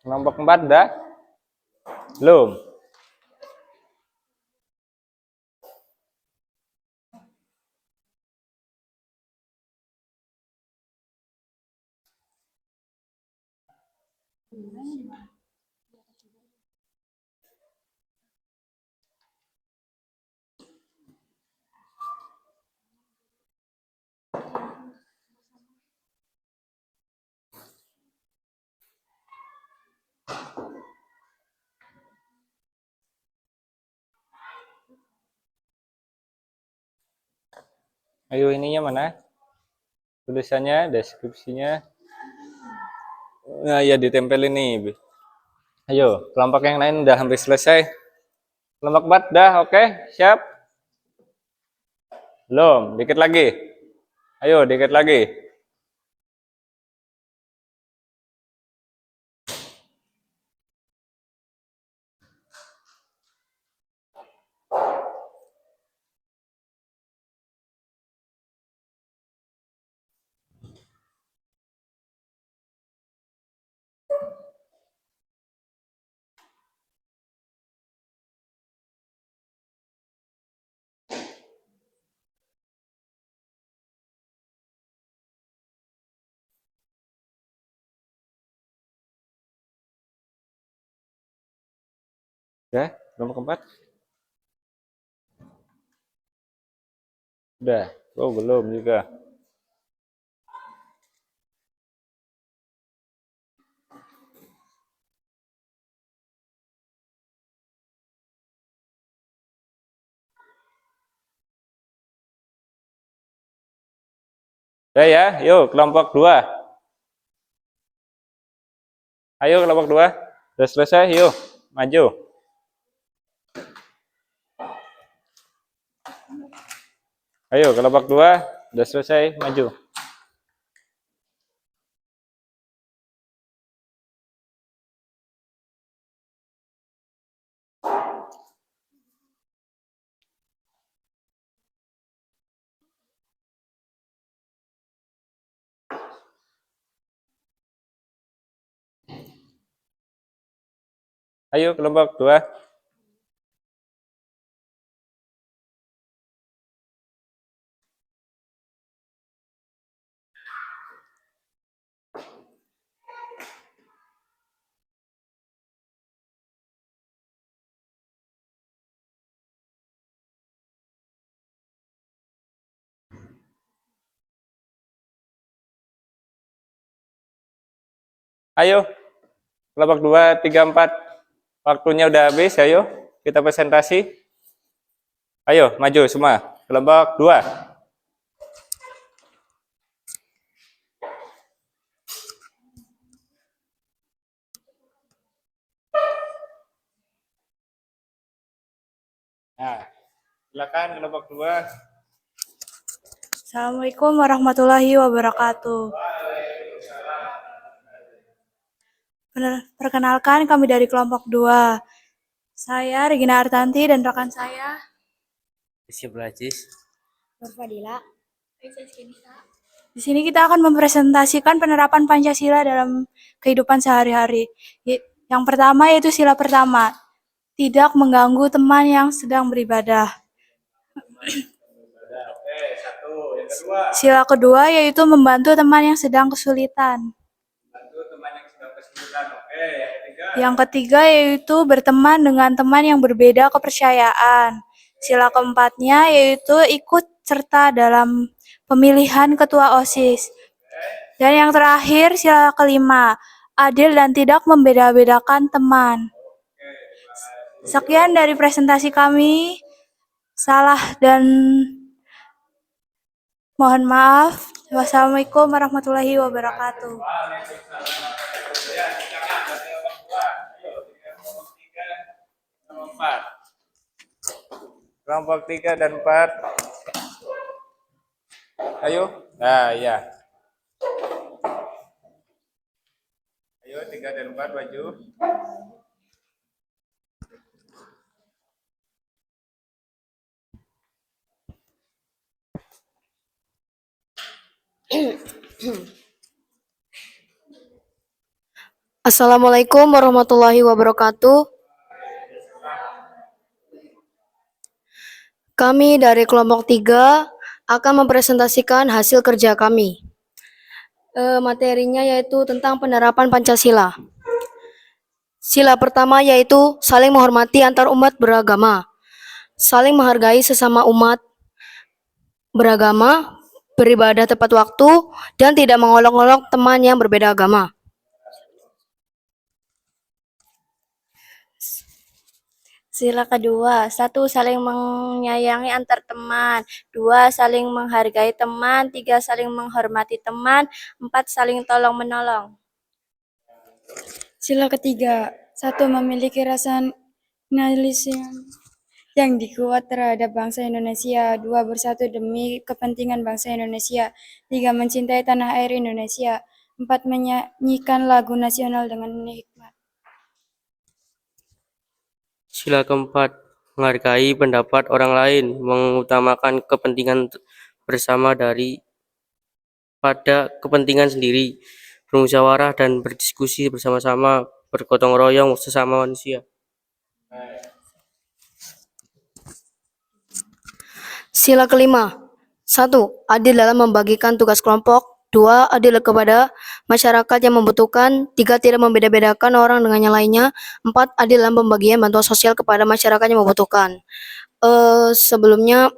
Kelompok 4 dah? Belum. Ayo ininya mana? Tulisannya, deskripsinya. Nah, ya ditempel ini. Ayo, kelompok yang lain udah hampir selesai. Kelompok 4 dah, oke? Siap? Belum, dikit lagi. Ayo, dikit lagi. Udah, kelompok 4? Udah. Oh, belum juga. Udah ya, yuk kelompok 2. Ayo kelompok 2. Udah selesai, yuk. Maju. Ayo kelompok 2. Udah selesai, maju. Ayo kelompok 2. Ayo kelompok 2, 3, 4. Waktunya udah habis, ayo kita presentasi. Ayo maju semua. Kelompok 2. Nah, silakan kelompok 2. Assalamualaikum warahmatullahi wabarakatuh. Perkenalkan, kami dari kelompok 2. Saya Regina Artanti dan rekan saya Nurfadila. Di sini kita akan mempresentasikan penerapan Pancasila dalam kehidupan sehari-hari. Yang pertama yaitu sila pertama, tidak mengganggu teman yang sedang beribadah. Sila kedua yaitu membantu teman yang sedang kesulitan. Yang ketiga yaitu berteman dengan teman yang berbeda kepercayaan. Sila keempatnya yaitu ikut serta dalam pemilihan ketua OSIS. Dan yang terakhir, sila kelima, adil dan tidak membeda-bedakan teman. Sekian dari presentasi kami. Salah dan mohon maaf. Wassalamualaikum warahmatullahi wabarakatuh. Kelompok 3 dan 4. Ayo. Nah, ya. Ayo 3 dan 4 maju. Assalamualaikum warahmatullahi wabarakatuh. Kami dari kelompok 3 akan mempresentasikan hasil kerja kami. Materinya yaitu tentang penerapan Pancasila. Sila pertama yaitu saling menghormati antar umat beragama, saling menghargai sesama umat beragama, beribadah tepat waktu, dan tidak mengolok-olok teman yang berbeda agama. Sila kedua, 1. Saling menyayangi antar teman. 2. Saling menghargai teman. 3. Saling menghormati teman. 4. Saling tolong-menolong. Sila ketiga, 1. Memiliki rasa nasionalisme yang dikuat terhadap bangsa Indonesia. 2. Bersatu demi kepentingan bangsa Indonesia. 3. Mencintai tanah air Indonesia. 4. Menyanyikan lagu nasional dengan hikmat. Sila keempat, menghargai pendapat orang lain, mengutamakan kepentingan bersama pada kepentingan sendiri, bermusyawarah dan berdiskusi bersama-sama, bergotong royong sesama manusia. Sila kelima, 1. Adil dalam membagikan tugas kelompok. 2. Adil kepada masyarakat yang membutuhkan. 3. Tidak membeda-bedakan orang dengan yang lainnya. 4. Adil dalam pembagian bantuan sosial kepada masyarakat yang membutuhkan. Sebelumnya,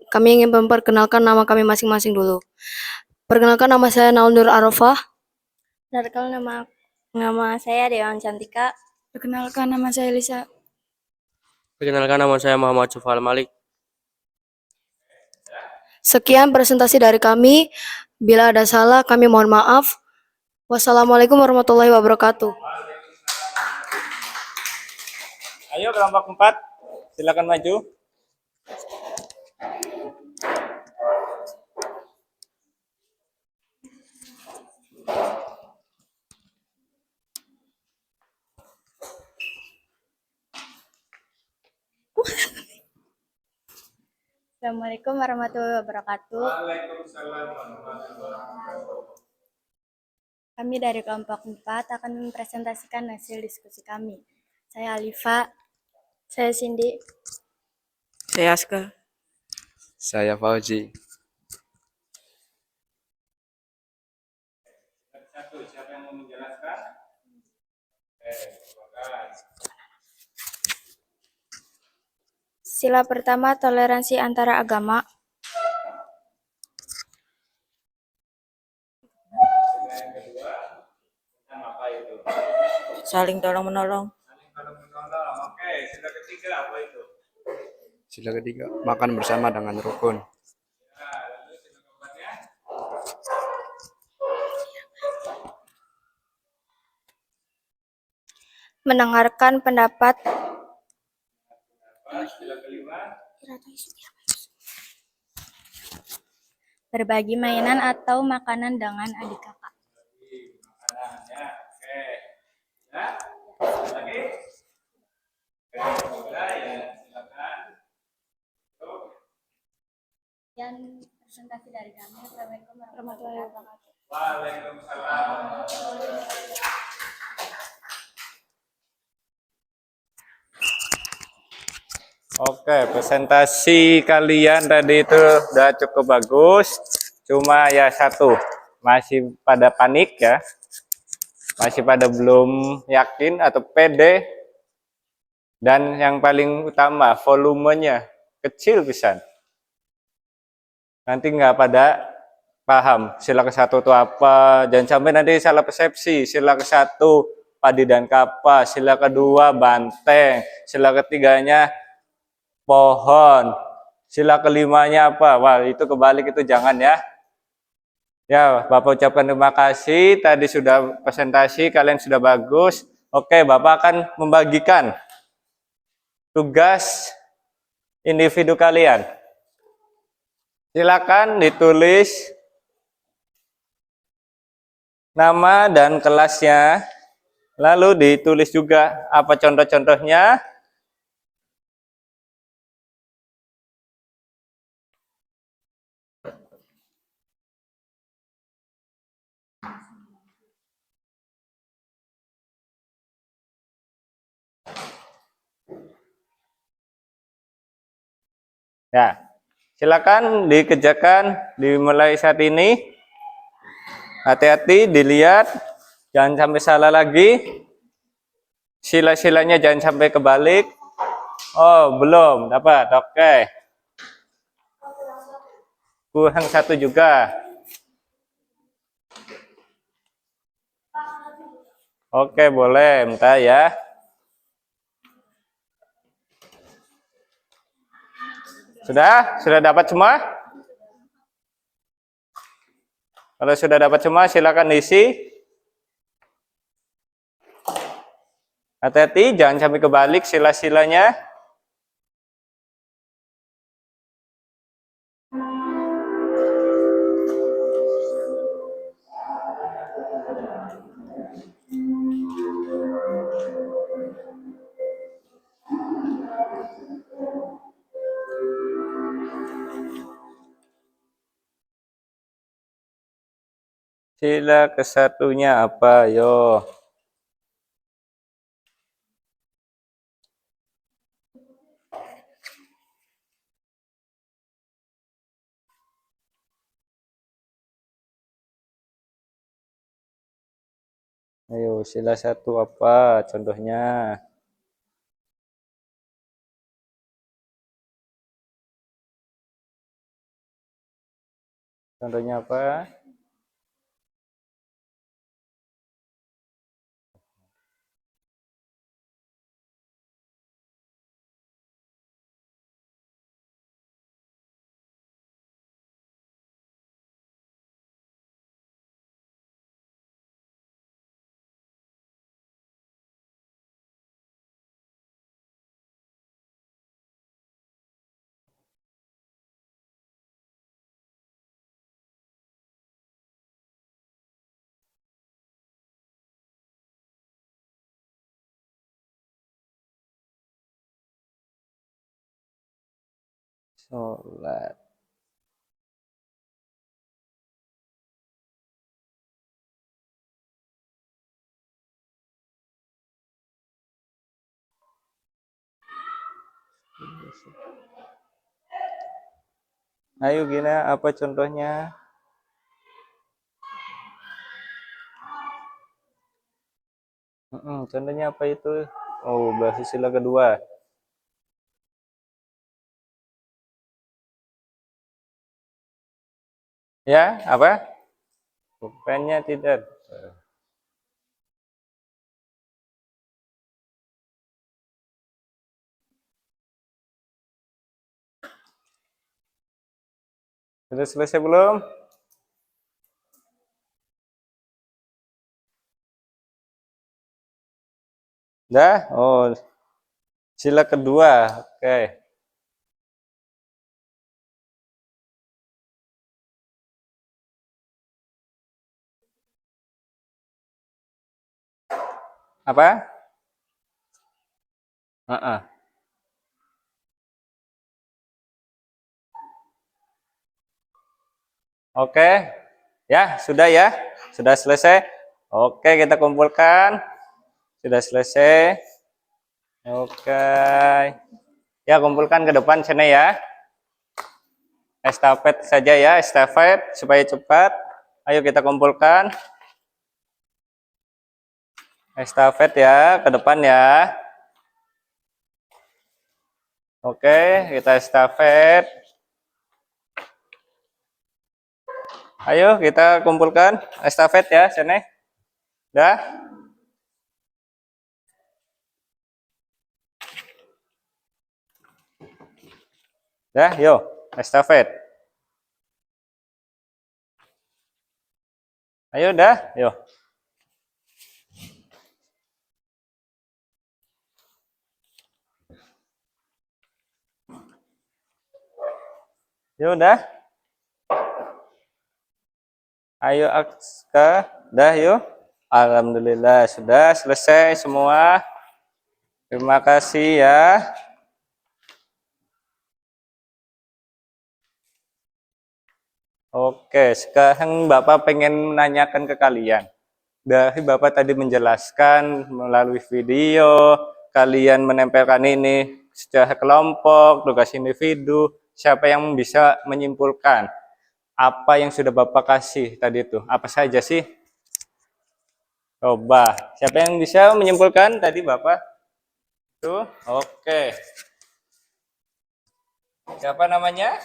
kami ingin memperkenalkan nama kami masing-masing dulu. Perkenalkan, nama saya Naul Nur Arafah. Perkenalkan, nama saya Dewan Cantika. Perkenalkan, nama saya Lisa. Perkenalkan, nama saya Muhammad Sufal Malik. Sekian presentasi dari kami. Bila ada salah, kami mohon maaf. Wassalamualaikum warahmatullahi wabarakatuh. Ayo kelompok 4. Silakan maju. Assalamualaikum warahmatullahi wabarakatuh. Waalaikumsalam warahmatullahi wabarakatuh. Kami dari kelompok 4 akan mempresentasikan hasil diskusi kami. Saya Alifa. Saya Cindy. Saya Aska. Saya Fauzi. Satu, siapa yang mau menjelaskan? Silakan. Sila pertama, toleransi antara agama. Yang kedua, tentang apa itu? Saling tolong-menolong. Saling tolong-menolong. Oke, sila ketiga apa itu? Sila ketiga, makan bersama dengan rukun. Nah, lalu sila keempatnya? Mendengarkan pendapat. Sila kelima? Berbagi mainan atau makanan dengan adik kakak. Makanannya, oke. Ya, ada lagi? Oke, ya, silakan. Yang presentasi dari kami. Assalamualaikum warahmatullahi wabarakatuh. Waalaikumsalam. Oke, presentasi kalian tadi itu udah cukup bagus. Cuma ya satu, masih pada panik ya. Masih pada belum yakin atau pede. Dan yang paling utama, volumenya kecil pisan. Nanti nggak pada paham sila ke-1 itu apa. Jangan sampai nanti salah persepsi. Sila ke-1 padi dan kapas, sila kedua banteng, sila ketiganya pohon, sila kelimanya apa? Wah, itu kebalik, itu jangan ya. Ya, Bapak ucapkan terima kasih. Tadi sudah presentasi, kalian sudah bagus. Oke, Bapak akan membagikan tugas individu kalian. Silakan ditulis nama dan kelasnya, lalu ditulis juga apa contoh-contohnya. Ya, silakan dikerjakan dimulai saat ini. Hati-hati dilihat, jangan sampai salah lagi. Sila-silanya jangan sampai kebalik. Oh, belum dapat. Oke. Kurang satu juga. Oke, boleh. Bentar ya. Sudah dapat semua? Kalau sudah dapat semua, silakan diisi. Hati-hati, jangan sampai kebalik sila-silanya. Sila kesatunya apa? Yo. Ayo, sila satu apa contohnya? Contohnya apa? Sholat. Ayo Gina, apa contohnya? Contohnya apa itu? Oh, bahasa sila kedua. Ya, apa? Bukannya tidak. Sudah selesai belum? Dah? Oh, sila kedua. Oke. Apa? Oke. Ya, sudah ya. Sudah selesai. Oke, kita kumpulkan. Sudah selesai. Oke. Ya, kumpulkan ke depan sini ya. Estafet saja ya, estafet supaya cepat. Ayo kita kumpulkan. Estafet ya, ke depan ya. Oke, kita estafet. Ayo kita kumpulkan estafet ya, sini. Dah. Dah, yuk, estafet. Ayo dah, yuk. Ya udah. Ayo Akska, dah yuk. Alhamdulillah sudah selesai semua. Terima kasih ya. Oke, sekarang Bapak pengen menanyakan ke kalian. Dari Bapak tadi menjelaskan melalui video, kalian menempelkan ini secara kelompok, tugas individu, siapa yang bisa menyimpulkan apa yang sudah Bapak kasih tadi itu? Apa saja sih? Coba, siapa yang bisa menyimpulkan tadi Bapak? Tuh, oke. Siapa namanya?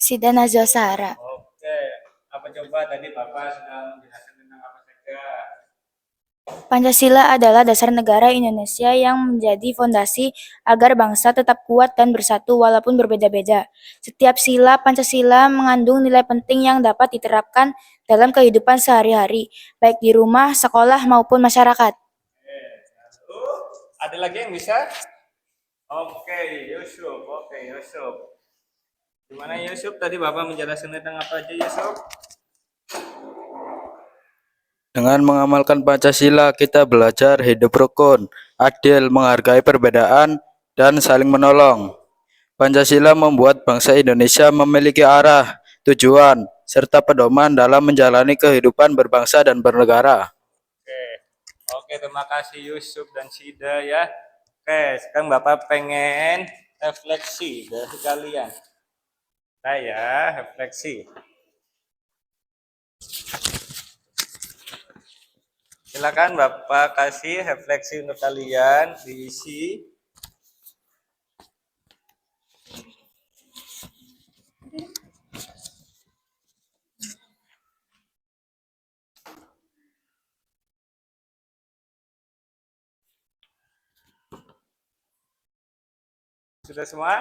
Sida Najwa Sahara. Oke, apa coba tadi Bapak sudah menjelaskan tentang apa saja? Pancasila adalah dasar negara Indonesia yang menjadi fondasi agar bangsa tetap kuat dan bersatu walaupun berbeda-beda. Setiap sila Pancasila mengandung nilai penting yang dapat diterapkan dalam kehidupan sehari-hari, baik di rumah, sekolah, maupun masyarakat. Lalu, ada lagi yang bisa? Oke, Yusuf. Oke, Yusuf. Gimana Yusuf? Tadi Bapak menjelaskan tentang apa aja Yusuf? Dengan mengamalkan Pancasila, kita belajar hidup rukun, adil, menghargai perbedaan, dan saling menolong. Pancasila membuat bangsa Indonesia memiliki arah, tujuan, serta pedoman dalam menjalani kehidupan berbangsa dan bernegara. Oke, terima kasih Yusuf dan Sida ya. Oke, sekarang Bapak pengen refleksi dari kalian. Saya refleksi. Silakan Bapak kasih refleksi untuk kalian, diisi. Sudah semua?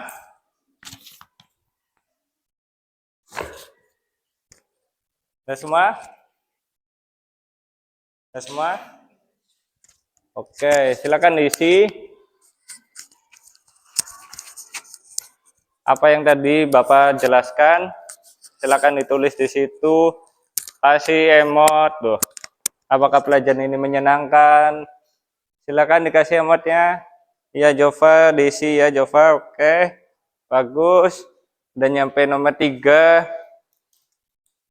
Sudah semua? Sudah semua? Oke, silakan diisi. Apa yang tadi Bapak jelaskan, silakan ditulis di situ. Kasih emot tuh. Apakah pelajaran ini menyenangkan? Silakan dikasih emotnya. Ya Jova, diisi ya Jova. Oke, bagus. Udah nyampe nomor 3.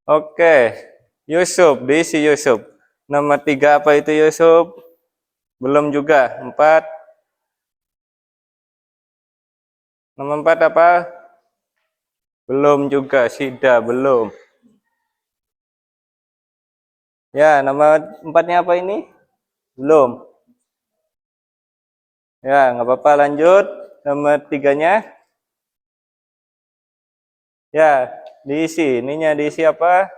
Oke, Yusuf, diisi Yusuf. Nomor 3 apa itu Yusuf? Belum juga. 4. Nomor 4 apa? Belum juga. Sida, belum. Ya, nomor 4-nya apa ini? Belum. Ya, nggak apa-apa, lanjut. Nomor 3-nya? Ya, diisi. Ininya diisi apa?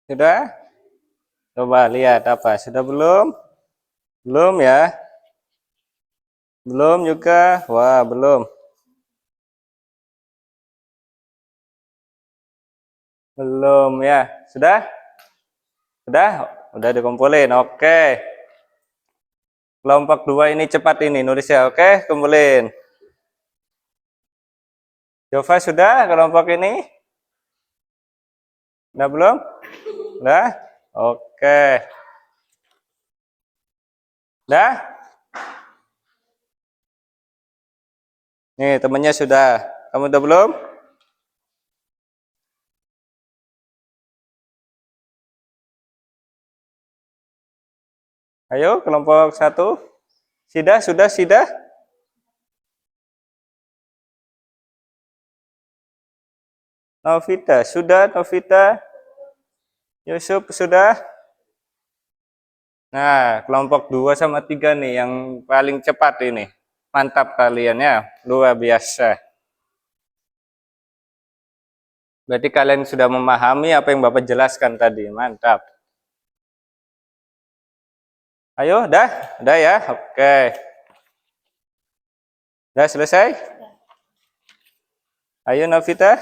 Sudah? Coba lihat apa? Sudah belum? Belum ya? Belum juga? Wah, belum. Belum ya? Sudah? Sudah? Udah dikumpulin. Oke. Kelompok 2 ini cepat ini nulisnya. Oke, kumpulin. Jova sudah kelompok ini? Udah belum? Udah? Oke. Udah? Nih, temennya sudah. Kamu udah belum? Ayo, kelompok 1. Sida, sudah, Sida? Novita, sudah, Novita? Yusuf, sudah? Nah, kelompok 2 sama 3 nih yang paling cepat ini. Mantap kalian ya, luar biasa. Berarti kalian sudah memahami apa yang Bapak jelaskan tadi, mantap. Ayo, dah ya. Oke. Dah selesai? Ayo Novita.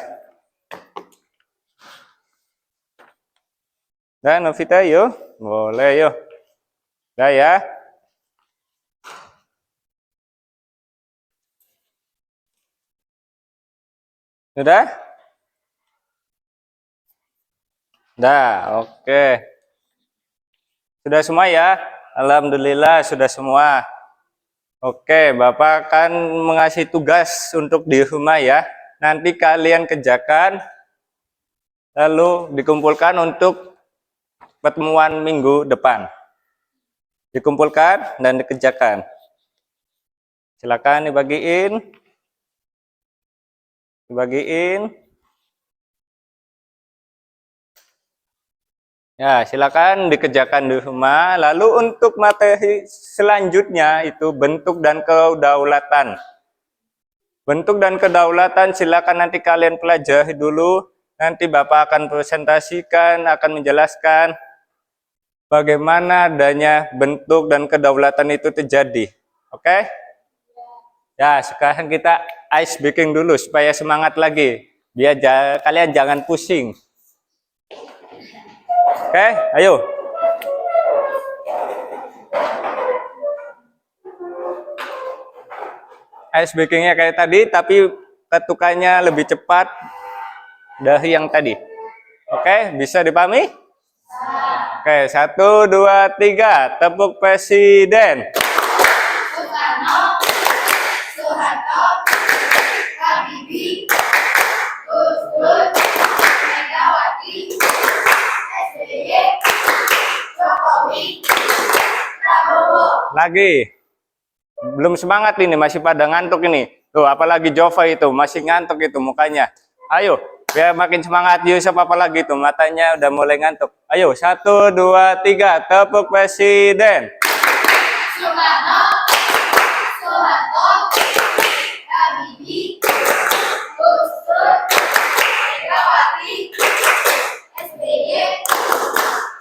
Dah Novita, yuk. Boleh, yuk. Dah ya. Sudah? Dah, oke. Sudah semua ya? Alhamdulillah sudah semua. Oke, Bapak akan mengasih tugas untuk di rumah ya. Nanti kalian kerjakan, lalu dikumpulkan untuk pertemuan minggu depan. Dikumpulkan dan dikerjakan. Silakan dibagiin. Ya, silakan dikerjakan di rumah. Lalu untuk materi selanjutnya itu bentuk dan kedaulatan. Bentuk dan kedaulatan silakan nanti kalian pelajari dulu. Nanti Bapak akan presentasikan, akan menjelaskan bagaimana adanya bentuk dan kedaulatan itu terjadi. Oke? Ya, sekarang kita ice breaking dulu supaya semangat lagi. Biar kalian jangan pusing. Oke, ayo. Ice breakingnya kayak tadi, tapi ketukannya lebih cepat dari yang tadi. Oke, bisa dipahami? Oke, 1, 2, 3. Tepuk Presiden. Soekarno, Soeharto, Habibie, Gus Dur, Megawati, SBY, Jokowi, Prabowo. Lagi. Belum semangat ini, masih pada ngantuk ini. Tuh, apalagi Jova itu, masih ngantuk itu mukanya. Ayo, biar makin semangat. Yusuf apalagi itu, matanya udah mulai ngantuk. Ayo, 1, 2, 3. Tepuk Presiden. Soekarno, Soeharto, Habibie, Gus Dur, Megawati, SBY,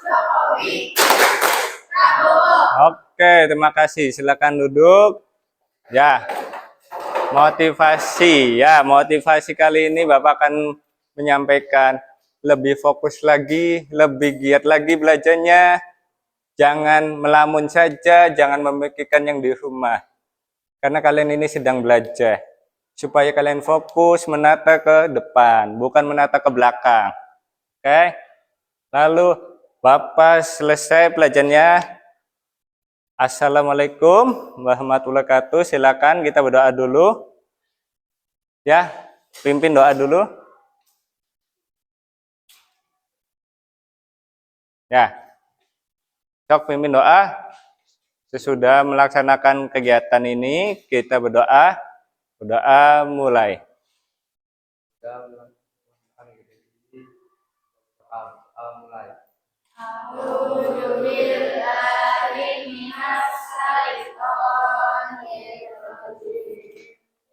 Jokowi, Prabowo. Oke, terima kasih. Silakan duduk. Ya, motivasi. Ya, motivasi kali ini Bapak akan menyampaikan lebih fokus lagi, lebih giat lagi belajarnya. Jangan melamun saja, jangan memikirkan yang di rumah. Karena kalian ini sedang belajar. Supaya kalian fokus menata ke depan, bukan menata ke belakang. Oke? Lalu Bapak selesai pelajarannya. Assalamualaikum warahmatullahi wabarakatuh. Silakan kita berdoa dulu. Ya, pimpin doa dulu. Ya. Sok pimpin doa. Sesudah melaksanakan kegiatan ini, kita berdoa. Berdoa mulai.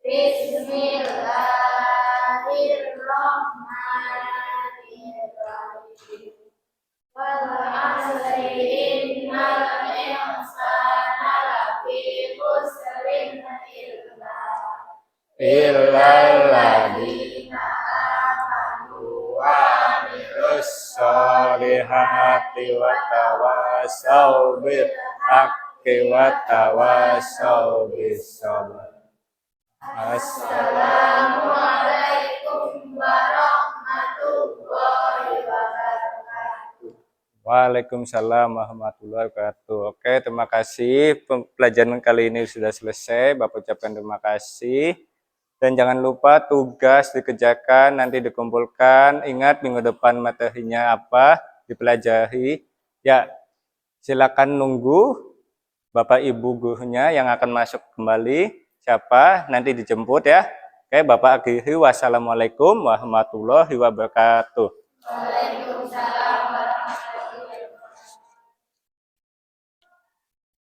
Bismillahirrahmanirrahim. Wal 'asri innal insana lafi khusrin Illalladzina amanu wa amilus solihati wa tawasaw bil haqqi wa tawasaw bis sabr. Assalamualaikum warahmatullahi wabarakatuh. Waalaikumsalam warahmatullahi wabarakatuh. Oke, terima kasih. Pelajaran kali ini sudah selesai. Bapak ucapkan terima kasih. Dan jangan lupa tugas dikerjakan, nanti dikumpulkan. Ingat minggu depan materinya apa, dipelajari. Ya, silakan nunggu Bapak Ibu gurunya yang akan masuk kembali. Siapa? Nanti dijemput ya. Oke, Bapak akhiri. Wassalamualaikum warahmatullahi wabarakatuh.